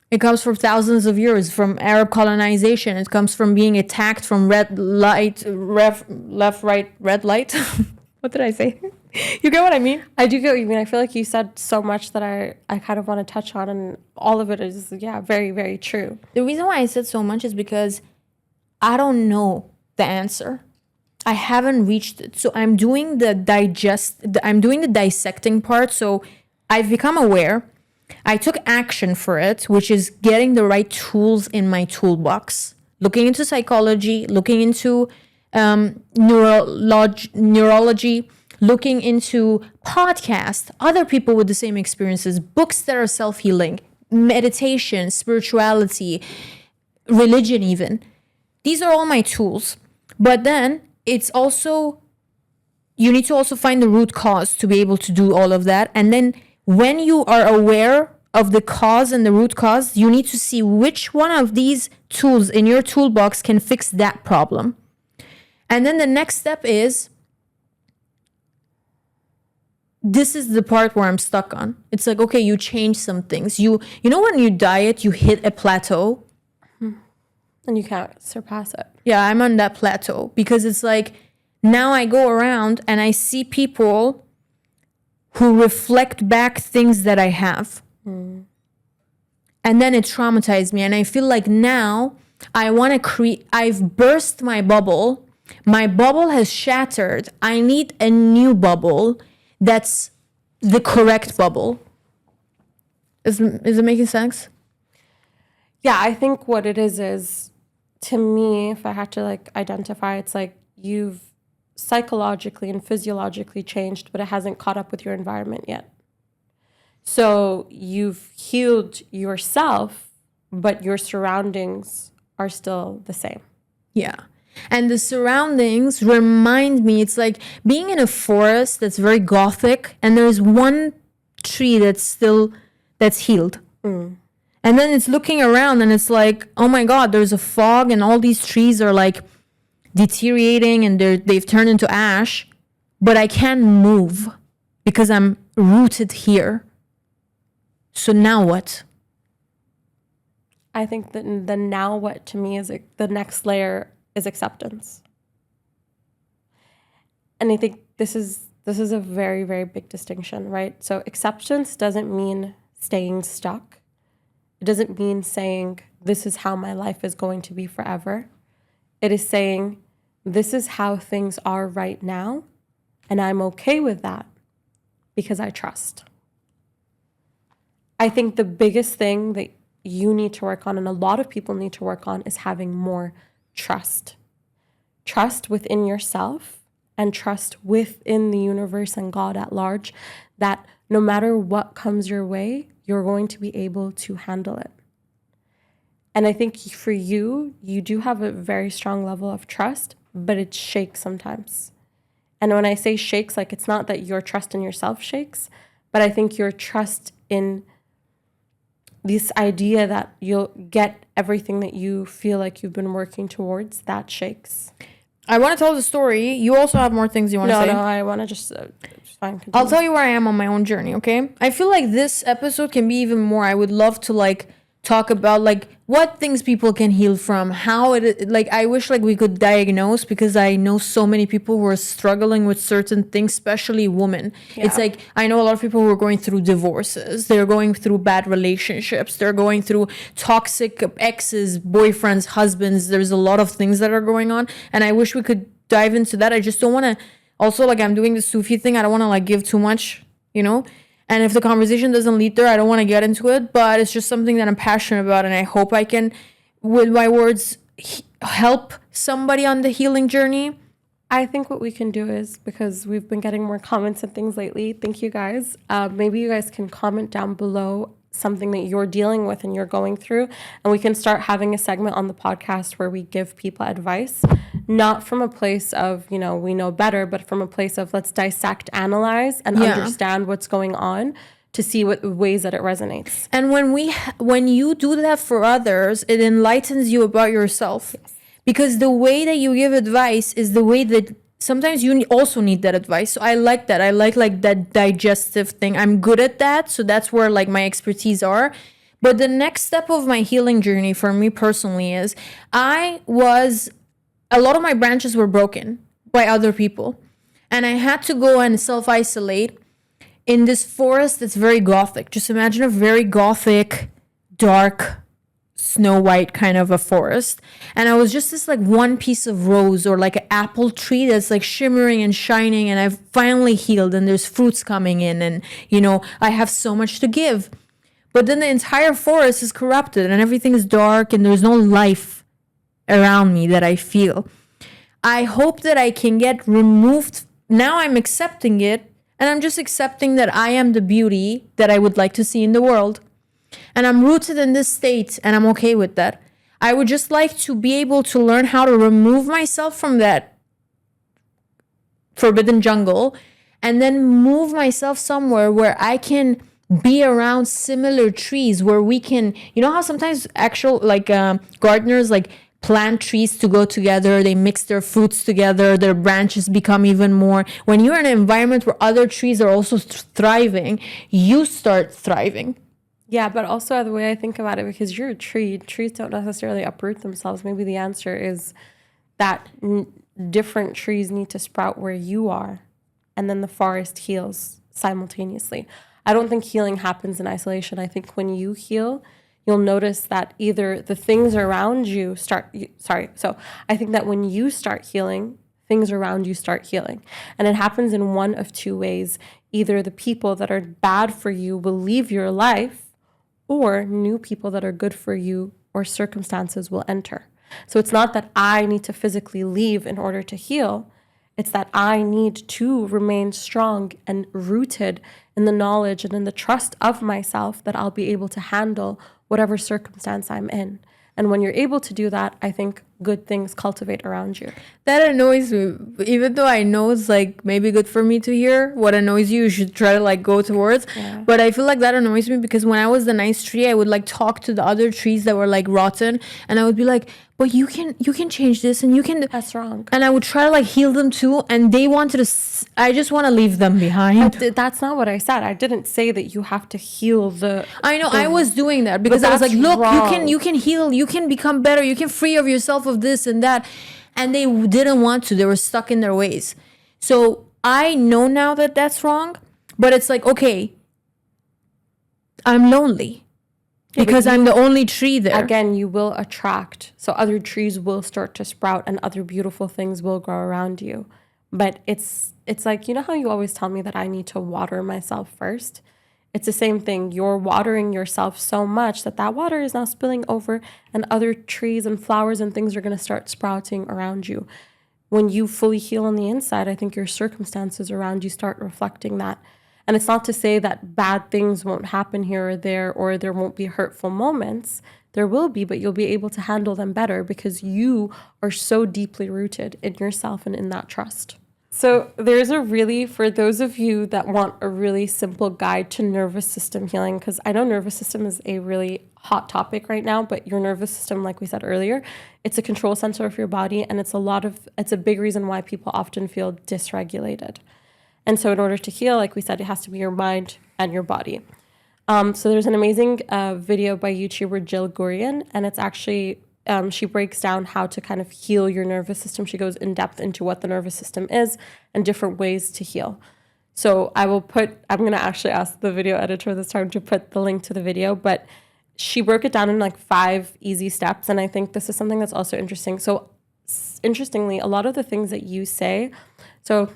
It comes from thousands of years, from Arab colonization. It comes from being attacked from red light, left, right, red light. What did I say? You get what I mean? I do get what you mean. I feel like you said so much that I kind of want to touch on, and all of it is, yeah, very, very true. The reason why I said so much is because I don't know the answer. I haven't reached it. So I'm doing the dissecting part. So I've become aware. I took action for it, which is getting the right tools in my toolbox. Looking into psychology, looking into neurology, looking into podcasts, other people with the same experiences, books that are self-healing, meditation, spirituality, religion even. These are all my tools. But then it's also, you need to also find the root cause to be able to do all of that. And then when you are aware of the cause and the root cause, you need to see which one of these tools in your toolbox can fix that problem. And then the next step is, this is the part where I'm stuck on. It's like, okay, you change some things. You know when you diet, you hit a plateau. And you can't surpass it. Yeah, I'm on that plateau because it's like, now I go around and I see people who reflect back things that I have. And then it traumatized me. And I feel like now I want to create, I've burst my bubble. My bubble has shattered. I need a new bubble that's the correct bubble. Is it making sense? Yeah, I think what it is to me, if I had to like identify, it's like you've psychologically and physiologically changed, but it hasn't caught up with your environment yet. So you've healed yourself, but your surroundings are still the same. Yeah. And the surroundings remind me, it's like being in a forest that's very gothic and there's one tree that's healed. And And then it's looking around and it's like, oh my God, there's a fog and all these trees are like deteriorating and they've turned into ash, but I can't move because I'm rooted here. So now what? I think that the now what to me is the next layer is acceptance. And I think this is a very, very big distinction, right? So acceptance doesn't mean staying stuck. It doesn't mean saying, this is how my life is going to be forever. It is saying, this is how things are right now, and I'm okay with that because I trust. I think the biggest thing that you need to work on, and a lot of people need to work on, is having more trust. Trust within yourself and trust within the universe and God at large, that no matter what comes your way, you're going to be able to handle it. And I think for you, you do have a very strong level of trust, but it shakes sometimes. And when I say shakes, like, it's not that your trust in yourself shakes, but I think your trust in this idea that you'll get everything that you feel like you've been working towards, that shakes. I want to tell the story. You also have more things you want to say? No, I want to just fine. Continue. I'll tell you where I am on my own journey, okay? I feel like this episode can be even more. I would love to, like, talk about, like, what things people can heal from, how it, like, I wish, like, we could diagnose, because I know so many people who are struggling with certain things, especially women. Yeah. It's like, I know a lot of people who are going through divorces, they're going through bad relationships, they're going through toxic exes, boyfriends, husbands. There's a lot of things that are going on, and I wish we could dive into that. I just don't want to, also, like, I'm doing the Sufi thing, I don't want to, like, give too much, you know? And if the conversation doesn't lead there, I don't want to get into it, but it's just something that I'm passionate about, and I hope I can, with my words, help somebody on the healing journey. I think what we can do is, because we've been getting more comments and things lately, thank you guys. Maybe you guys can comment down below something that you're dealing with and you're going through, and we can start having a segment on the podcast where we give people advice, not from a place of, you know, we know better, but from a place of, let's dissect, analyze, and understand what's going on to see what ways that it resonates. And when you do that for others, it enlightens you about yourself. Yes. Because the way that you give advice is the way that sometimes you also need that advice. So I like that. I like that digestive thing. I'm good at that. So that's where, like, my expertise are. But the next step of my healing journey for me personally is a lot of my branches were broken by other people. And I had to go and self-isolate in this forest that's very gothic. Just imagine a very gothic, dark, Snow White kind of a forest, and I was just this, like, one piece of rose or like an apple tree that's, like, shimmering and shining, and I've finally healed, and there's fruits coming in, and, you know, I have so much to give. But then the entire forest is corrupted and everything is dark and there's no life around me that I feel. I hope that I can get removed. Now I'm accepting it, and I'm just accepting that I am the beauty that I would like to see in the world. And I'm rooted in this state, and I'm okay with that. I would just like to be able to learn how to remove myself from that forbidden jungle, and then move myself somewhere where I can be around similar trees, where we can, you know how sometimes actual, like, gardeners, like, plant trees to go together, they mix their fruits together, their branches become even more. When you're in an environment where other trees are also thriving, you start thriving. Yeah, but also the way I think about it, because you're a tree, trees don't necessarily uproot themselves. Maybe the answer is that different trees need to sprout where you are, and then the forest heals simultaneously. I don't think healing happens in isolation. I think when you heal, you'll notice that either the things around you I think that when you start healing, things around you start healing. And it happens in one of two ways. Either the people that are bad for you will leave your life, or new people that are good for you or circumstances will enter. So it's not that I need to physically leave in order to heal. It's that I need to remain strong and rooted in the knowledge and in the trust of myself that I'll be able to handle whatever circumstance I'm in. And when you're able to do that, I think good things cultivate around you. That annoys me. Even though I know it's like maybe good for me to hear, what annoys you, you should try to like go towards. Yeah. But I feel like that annoys me because when I was the nice tree, I would like talk to the other trees that were like rotten, and I would be like, but you can change this, and you can. That's wrong. And I would try to like heal them too, and they wanted to. I just want to leave them behind. That's not what I said. I didn't say that you have to heal the. I know I was doing that because I was like, that's look, wrong. you can heal, you can become better, you can free of yourself of this and that, and they didn't want to. They were stuck in their ways. So I know now that that's wrong, but it's like, okay, I'm lonely because I'm the only tree there. Again, you will attract. So other trees will start to sprout and other beautiful things will grow around you. But it's like, you know how you always tell me that I need to water myself first? It's the same thing. You're watering yourself so much that water is now spilling over and other trees and flowers and things are going to start sprouting around you. When you fully heal on the inside, I think your circumstances around you start reflecting that. And it's not to say that bad things won't happen here or there won't be hurtful moments. There will be, but you'll be able to handle them better because you are so deeply rooted in yourself and in that trust. So there's for those of you that want a really simple guide to nervous system healing, because I know nervous system is a really hot topic right now, but your nervous system, like we said earlier, it's a control center of your body, and it's a big reason why people often feel dysregulated. And so in order to heal, like we said, it has to be your mind and your body. So there's an amazing video by YouTuber Jill Gurian, and it's actually, she breaks down how to kind of heal your nervous system. She goes in depth into what the nervous system is and different ways to heal. So I'm going to actually ask the video editor this time to put the link to the video, but she broke it down in like 5 easy steps. And I think this is something that's also interesting. So interestingly, a lot of the things that you say, so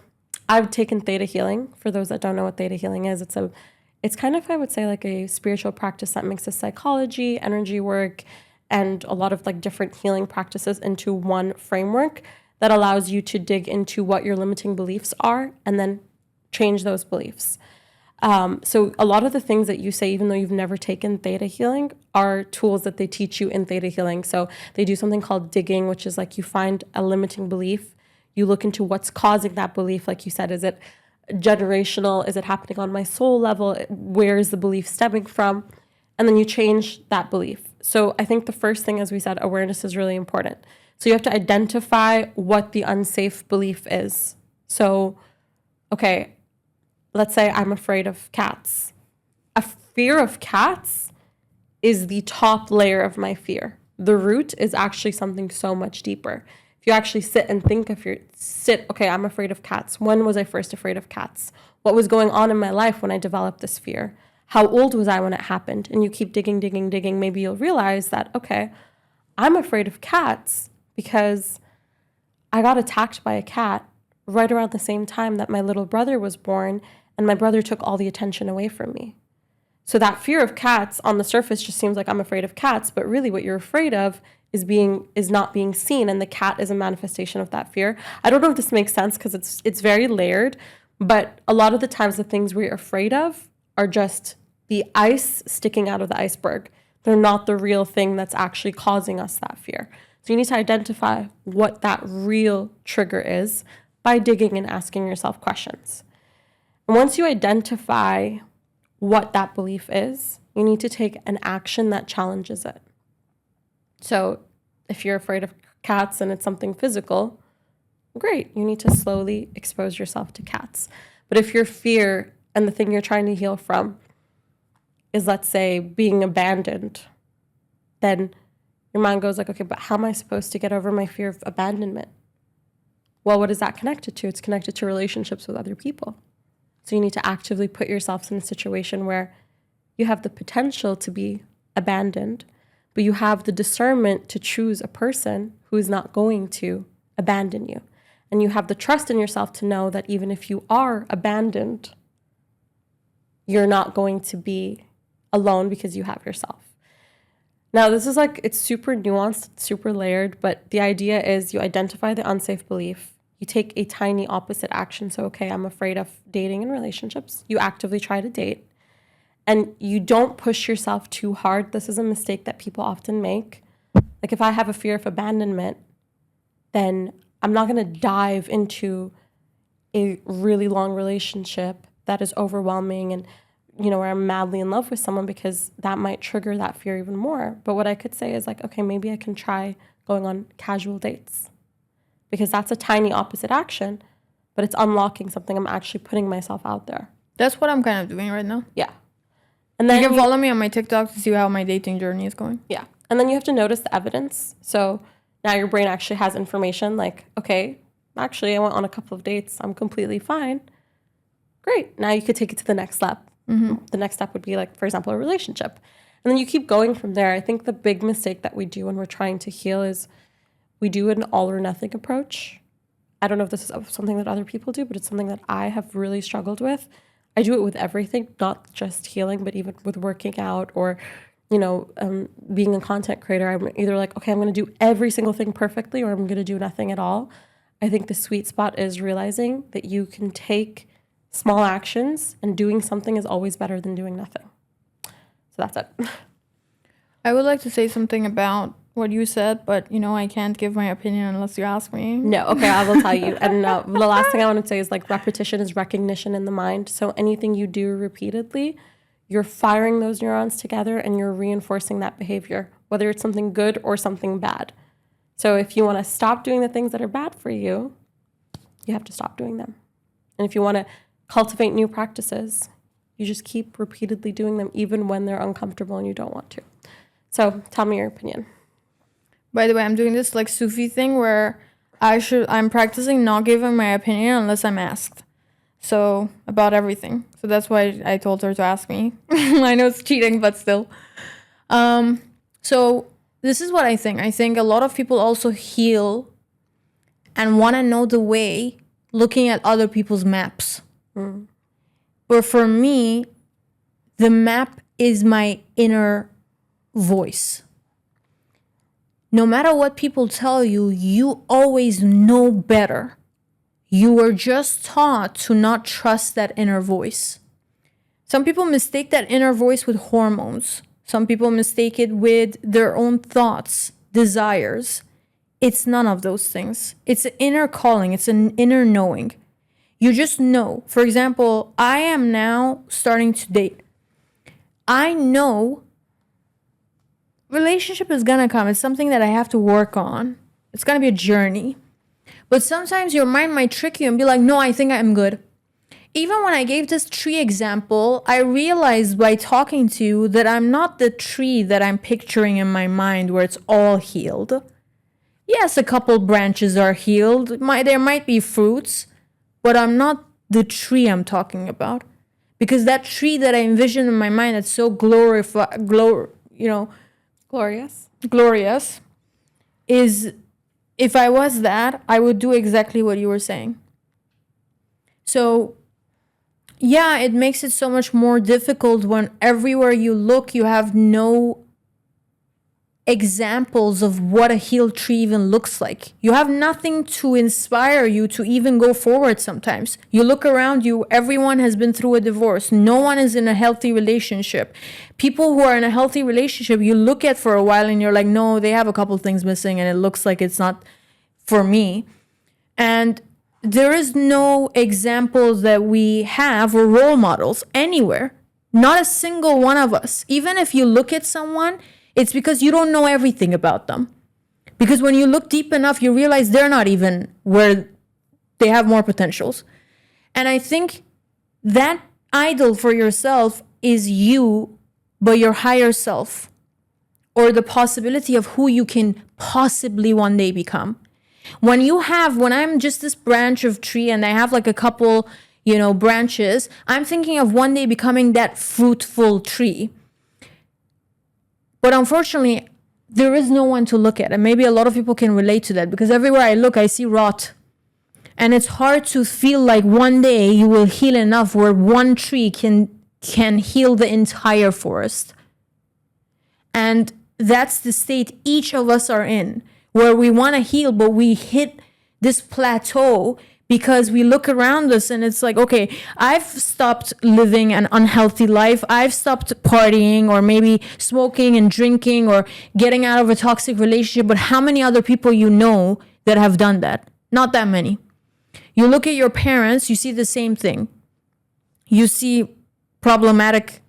I've taken theta healing. For those that don't know what theta healing is, it's kind of, I would say, like a spiritual practice that mixes psychology, energy work, and a lot of like different healing practices into one framework that allows you to dig into what your limiting beliefs are and then change those beliefs. So a lot of the things that you say, even though you've never taken theta healing, are tools that they teach you in theta healing. So they do something called digging, which is like you find a limiting belief. You look into what's causing that belief. Like you said, is it generational? Is it happening on my soul level? Where is the belief stemming from? And then you change that belief. So I think the first thing, as we said, awareness is really important. So you have to identify what the unsafe belief is. So, okay, let's say I'm afraid of cats. A fear of cats is the top layer of my fear. The root is actually something so much deeper. If you actually sit and think okay, I'm afraid of cats. When was I first afraid of cats? What was going on in my life when I developed this fear? How old was I when it happened? And you keep digging, maybe you'll realize that, okay, I'm afraid of cats because I got attacked by a cat right around the same time that my little brother was born, and my brother took all the attention away from me. So that fear of cats on the surface just seems like I'm afraid of cats, but really what you're afraid of is not being seen, and the cat is a manifestation of that fear. I don't know if this makes sense because it's very layered, but a lot of the times the things we're afraid of are just the ice sticking out of the iceberg. They're not the real thing that's actually causing us that fear. So you need to identify what that real trigger is by digging and asking yourself questions. And once you identify what that belief is, you need to take an action that challenges it. So if you're afraid of cats and it's something physical, great. You need to slowly expose yourself to cats. But if your fear and the thing you're trying to heal from is, let's say, being abandoned, then your mind goes like, okay, but how am I supposed to get over my fear of abandonment? Well, what is that connected to? It's connected to relationships with other people. So you need to actively put yourself in a situation where you have the potential to be abandoned, but you have the discernment to choose a person who is not going to abandon you. And you have the trust in yourself to know that even if you are abandoned, you're not going to be alone because you have yourself. Now, this is like, it's super nuanced, it's super layered, but the idea is you identify the unsafe belief, you take a tiny opposite action. So, okay, I'm afraid of dating and relationships. You actively try to date. And you don't push yourself too hard. This is a mistake that people often make. Like if I have a fear of abandonment, then I'm not going to dive into a really long relationship that is overwhelming and, where I'm madly in love with someone, because that might trigger that fear even more. But what I could say is like, okay, maybe I can try going on casual dates, because that's a tiny opposite action, but it's unlocking something. I'm actually putting myself out there. That's what I'm kind of doing right now. Yeah. And then you can follow me on my TikTok to see how my dating journey is going. Yeah. And then you have to notice the evidence. So now your brain actually has information like, okay, actually, I went on a couple of dates. I'm completely fine. Great. Now you could take it to the next step. Mm-hmm. The next step would be like, for example, a relationship. And then you keep going from there. I think the big mistake that we do when we're trying to heal is we do an all or nothing approach. I don't know if this is something that other people do, but it's something that I have really struggled with. I do it with everything, not just healing, but even with working out or, being a content creator. I'm either like, okay, I'm going to do every single thing perfectly, or I'm going to do nothing at all. I think the sweet spot is realizing that you can take small actions, and doing something is always better than doing nothing. So that's it. I would like to say something about what you said, but I can't give my opinion unless you ask me. No, okay, I will tell you. And the last thing I want to say is like repetition is recognition in the mind. So anything you do repeatedly, you're firing those neurons together and you're reinforcing that behavior, whether it's something good or something bad. So if you want to stop doing the things that are bad for you, you have to stop doing them. And if you want to cultivate new practices, you just keep repeatedly doing them even when they're uncomfortable and you don't want to. So tell me your opinion. By the way, I'm doing this like Sufi thing where I'm practicing not giving my opinion unless I'm asked. So about everything. So that's why I told her to ask me. I know it's cheating, but still. So this is what I think. I think a lot of people also heal and want to know the way looking at other people's maps. Mm. But for me, the map is my inner voice. No matter what people tell you, you always know better. You were just taught to not trust that inner voice. Some people mistake that inner voice with hormones. Some people mistake it with their own thoughts, desires. It's none of those things. It's an inner calling. It's an inner knowing. You just know. For example, I am now starting to date. I know relationship is gonna come. It's something that I have to work on. It's gonna be a journey. But sometimes your mind might trick you and be like, no, I think I'm good. Even when I gave this tree example, I realized by talking to you that I'm not the tree that I'm picturing in my mind where it's all healed. Yes, a couple branches are healed. There might be fruits, but I'm not the tree I'm talking about. Because that tree that I envision in my mind that's so glorious, is, if I was that, I would do exactly what you were saying. So, yeah, it makes it so much more difficult when everywhere you look, you have no examples of what a healed tree even looks like. You have nothing to inspire you to even go forward sometimes. You look around you, everyone has been through a divorce. No one is in a healthy relationship. People who are in a healthy relationship, you look at for a while and you're like, no, they have a couple things missing and it looks like it's not for me. And there is no examples that we have or role models anywhere. Not a single one of us. Even if you look at someone, it's because you don't know everything about them. Because when you look deep enough, you realize they're not even where they have more potentials. And I think that idol for yourself is you, but your higher self, or the possibility of who you can possibly one day become. When I'm just this branch of tree and I have like a couple, branches, I'm thinking of one day becoming that fruitful tree. But unfortunately, there is no one to look at. And maybe a lot of people can relate to that because everywhere I look, I see rot. And it's hard to feel like one day you will heal enough where one tree can heal the entire forest. And that's the state each of us are in, where we want to heal, but we hit this plateau because we look around us and it's like, okay, I've stopped living an unhealthy life. I've stopped partying or maybe smoking and drinking or getting out of a toxic relationship. But how many other people that have done that. Not that many. You look at your parents, you see the same thing. You see problematic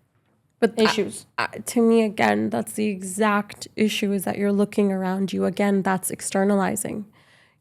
issues. To me, again, that's the exact issue, is that you're looking around you. Again, that's externalizing.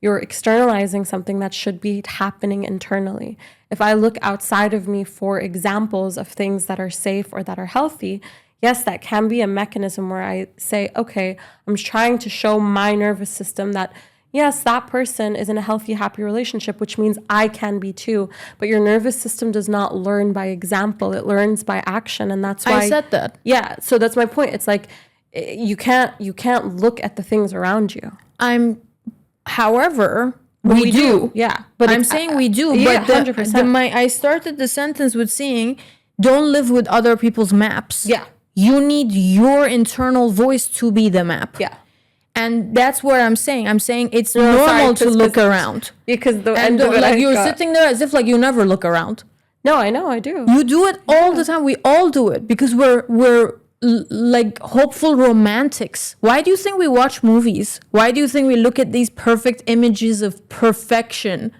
You're externalizing something that should be happening internally. If I look outside of me for examples of things that are safe or that are healthy, yes, that can be a mechanism where I say, okay, I'm trying to show my nervous system that, yes, that person is in a healthy, happy relationship, which means I can be too. But your nervous system does not learn by example. It learns by action. And that's why I said that. Yeah. So that's my point. It's like, you can't look at the things around you. However, we do. Yeah. But I'm saying we do. Yeah, but 100%. I started the sentence with saying, don't live with other people's maps. Yeah. You need your internal voice to be the map. Yeah. And that's what I'm saying. I'm saying it's normal to look around. Because the And end of it, like you're sitting there as if like you never look around. No, I know, I do. You do it all the time. We all do it because we're like hopeful romantics. Why do you think we watch movies? Why do you think we look at these perfect images of perfection?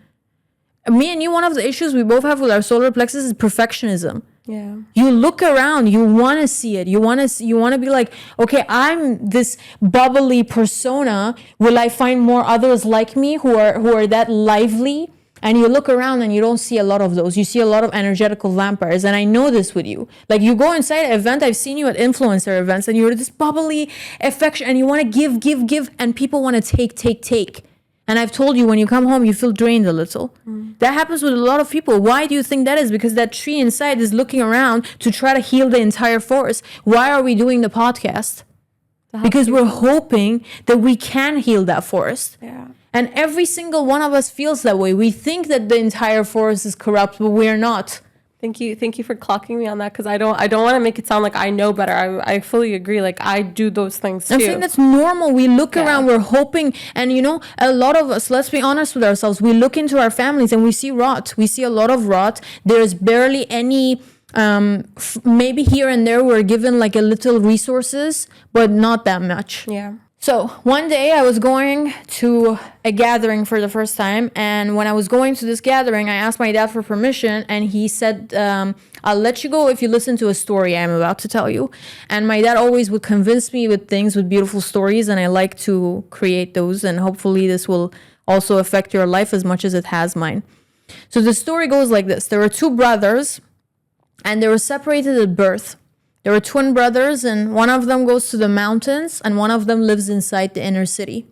Me and you, one of the issues we both have with our solar plexus is perfectionism. Yeah. You look around, you want to see it. You want to be like, okay, I'm this bubbly persona. Will I find more others like me who are that lively? And you look around and you don't see a lot of those. You see a lot of energetical vampires. And I know this with you. Like you go inside an event, I've seen you at influencer events, and you're this bubbly affection and you want to give, and people want to take. And I've told you, when you come home, you feel drained a little. That happens with a lot of people. Why do you think that is? Because that tree inside is looking around to try to heal the entire forest. Why are we doing the podcast? Because we're hoping that we can heal that forest. Yeah. And every single one of us feels that way. We think that the entire forest is corrupt, but we're not. Thank you for clocking me on that, because I don't want to make it sound like I know better. I fully agree. Like, I do those things too. I'm saying that's normal. We look around, we're hoping, and a lot of us, let's be honest with ourselves, we look into our families and we see rot. We see a lot of rot. There's barely any, maybe here and there we're given like a little resources, but not that much. Yeah. So one day I was going to a gathering for the first time. And when I was going to this gathering, I asked my dad for permission. And he said, I'll let you go if you listen to a story I'm about to tell you. And my dad always would convince me with things, with beautiful stories. And I like to create those. And hopefully this will also affect your life as much as it has mine. So the story goes like this. There were two brothers and they were separated at birth. There were twin brothers, and one of them goes to the mountains, and one of them lives inside the inner city,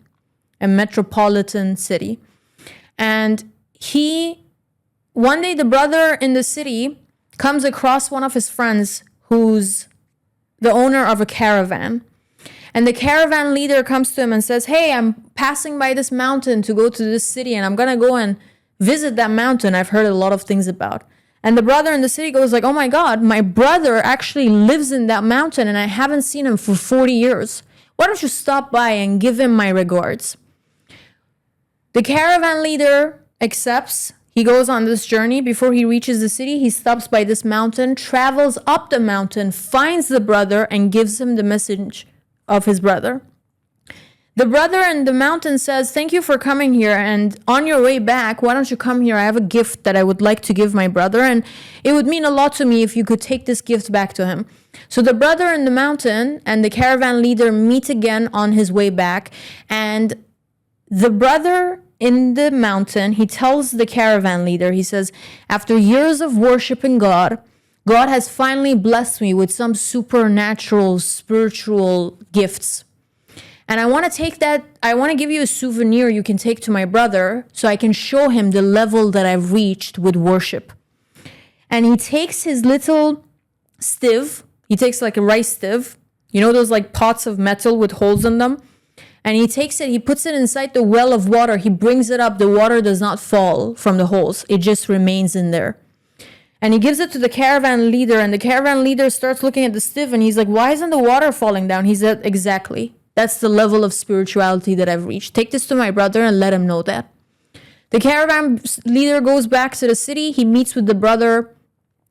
a metropolitan city. And one day the brother in the city comes across one of his friends who's the owner of a caravan. And the caravan leader comes to him and says, hey, I'm passing by this mountain to go to this city, and I'm going to go and visit that mountain I've heard a lot of things about. And the brother in the city goes like, oh my God, my brother actually lives in that mountain and I haven't seen him for 40 years. Why don't you stop by and give him my regards? The caravan leader accepts. He goes on this journey. Before he reaches the city, he stops by this mountain, travels up the mountain, finds the brother, and gives him the message of his brother. The brother in the mountain says, thank you for coming here. And on your way back, why don't you come here? I have a gift that I would like to give my brother. And it would mean a lot to me if you could take this gift back to him. So the brother in the mountain and the caravan leader meet again on his way back. And the brother in the mountain, he tells the caravan leader, he says, after years of worshiping God, God has finally blessed me with some supernatural, spiritual gifts. And I want to give you a souvenir you can take to my brother so I can show him the level that I've reached with worship. And he takes his little stiv. He takes like a rice stiv. You know those like pots of metal with holes in them? And he takes it, he puts it inside the well of water. He brings it up. The water does not fall from the holes. It just remains in there. And he gives it to the caravan leader. And the caravan leader starts looking at the stiv and he's like, why isn't the water falling down? He said, exactly. That's the level of spirituality that I've reached. Take this to my brother and let him know that. The caravan leader goes back to the city. He meets with the brother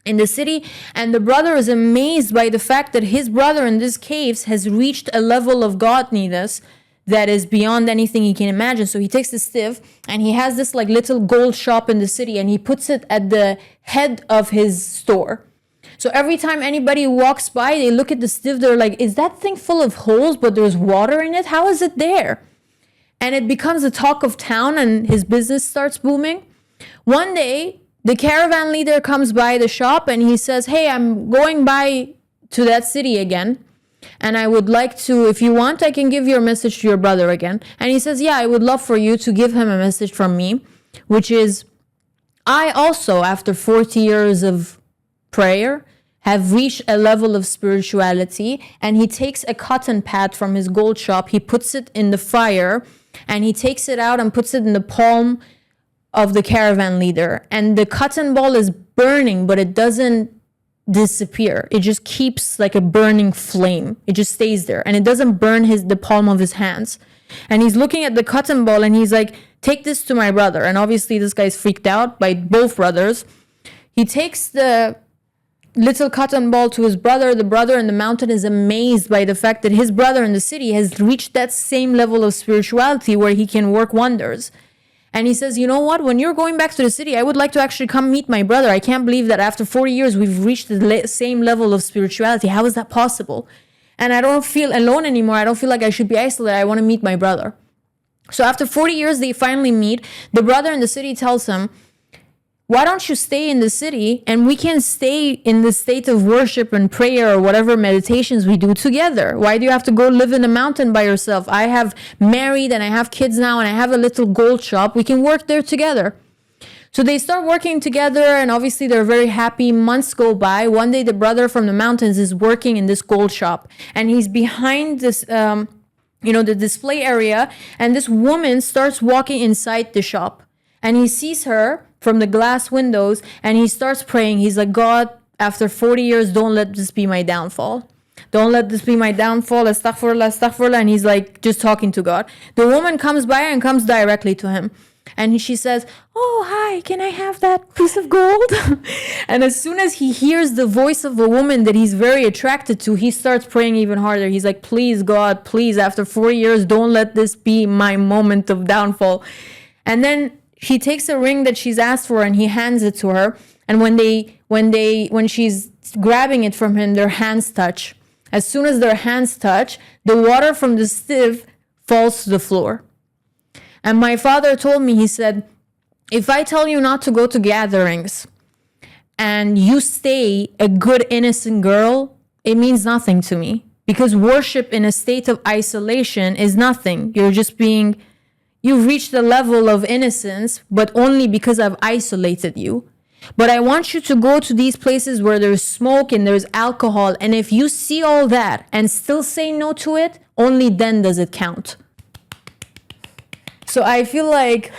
in the city. And the brother is amazed by the fact that his brother in these caves has reached a level of godliness that is beyond anything he can imagine. So he takes the stiff and he has this like little gold shop in the city and he puts it at the head of his store. So every time anybody walks by, they look at the stiff, they're like, is that thing full of holes, but there's water in it? How is it there? And it becomes a talk of town and his business starts booming. One day, the caravan leader comes by the shop and he says, hey, I'm going by to that city again. And I would like to, if you want, I can give your message to your brother again. And he says, yeah, I would love for you to give him a message from me, which is, I also, after 40 years of prayer, have reached a level of spirituality. And he takes a cotton pad from his gold shop, he puts it in the fire, and he takes it out and puts it in the palm of the caravan leader. And the cotton ball is burning, but it doesn't disappear. It just keeps like a burning flame. It just stays there. And it doesn't burn the palm of his hands. And he's looking at the cotton ball and he's like, take this to my brother. And obviously this guy's freaked out by both brothers. He takes the little cotton ball to his brother. The brother in the mountain is amazed by the fact that his brother in the city has reached that same level of spirituality where he can work wonders. And he says, you know what? When you're going back to the city, I would like to actually come meet my brother. I can't believe that after 40 years, we've reached the same level of spirituality. How is that possible? And I don't feel alone anymore. I don't feel like I should be isolated. I want to meet my brother. So after 40 years, they finally meet. The brother in the city tells him, why don't you stay in the city and we can stay in the state of worship and prayer or whatever meditations we do together? Why do you have to go live in a mountain by yourself? I have married and I have kids now and I have a little gold shop. We can work there together. So they start working together and obviously they're very happy. Months go by. One day the brother from the mountains is working in this gold shop and he's behind this, the display area, and this woman starts walking inside the shop and he sees her from the glass windows and he starts praying. He's like, God, after 40 years, don't let this be my downfall. Don't let this be my downfall. Astaghfirullah, astaghfirullah. And he's like just talking to God. The woman comes by and comes directly to him. And she says, oh, hi, can I have that piece of gold? And as soon as he hears the voice of a woman that he's very attracted to, he starts praying even harder. He's like, please, God, please, after 4 years, don't let this be my moment of downfall. And then he takes a ring that she's asked for and he hands it to her. And when she's grabbing it from him, their hands touch. As soon as their hands touch, the water from the sieve falls to the floor. And my father told me, he said, if I tell you not to go to gatherings and you stay a good, innocent girl, it means nothing to me. Because worship in a state of isolation is nothing. You've reached the level of innocence, but only because I've isolated you. But I want you to go to these places where there's smoke and there's alcohol. And if you see all that and still say no to it, only then does it count. So I feel like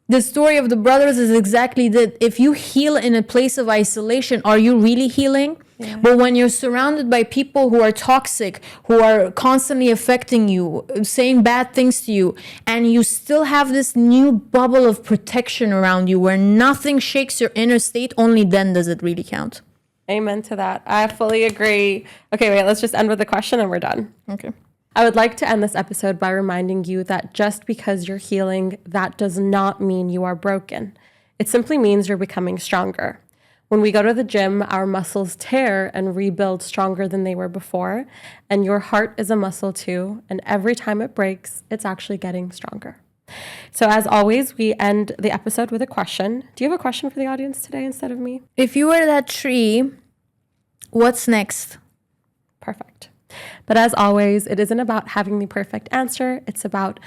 the story of the brothers is exactly that. If you heal in a place of isolation, are you really healing? Yeah. But when you're surrounded by people who are toxic, who are constantly affecting you, saying bad things to you, and you still have this new bubble of protection around you where nothing shakes your inner state, only then does it really count. Amen to that. I fully agree. Okay, wait, let's just end with a question and we're done. Okay. I would like to end this episode by reminding you that just because you're healing, that does not mean you are broken. It simply means you're becoming stronger. When we go to the gym, our muscles tear and rebuild stronger than they were before. And your heart is a muscle too. And every time it breaks, it's actually getting stronger. So as always, we end the episode with a question. Do you have a question for the audience today instead of me? If you were that tree, what's next? Perfect. But as always, it isn't about having the perfect answer. It's about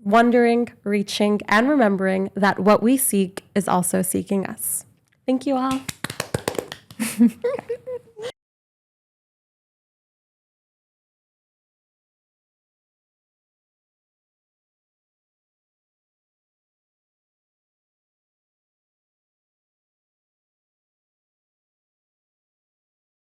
wondering, reaching, and remembering that what we seek is also seeking us. Thank you all. Okay.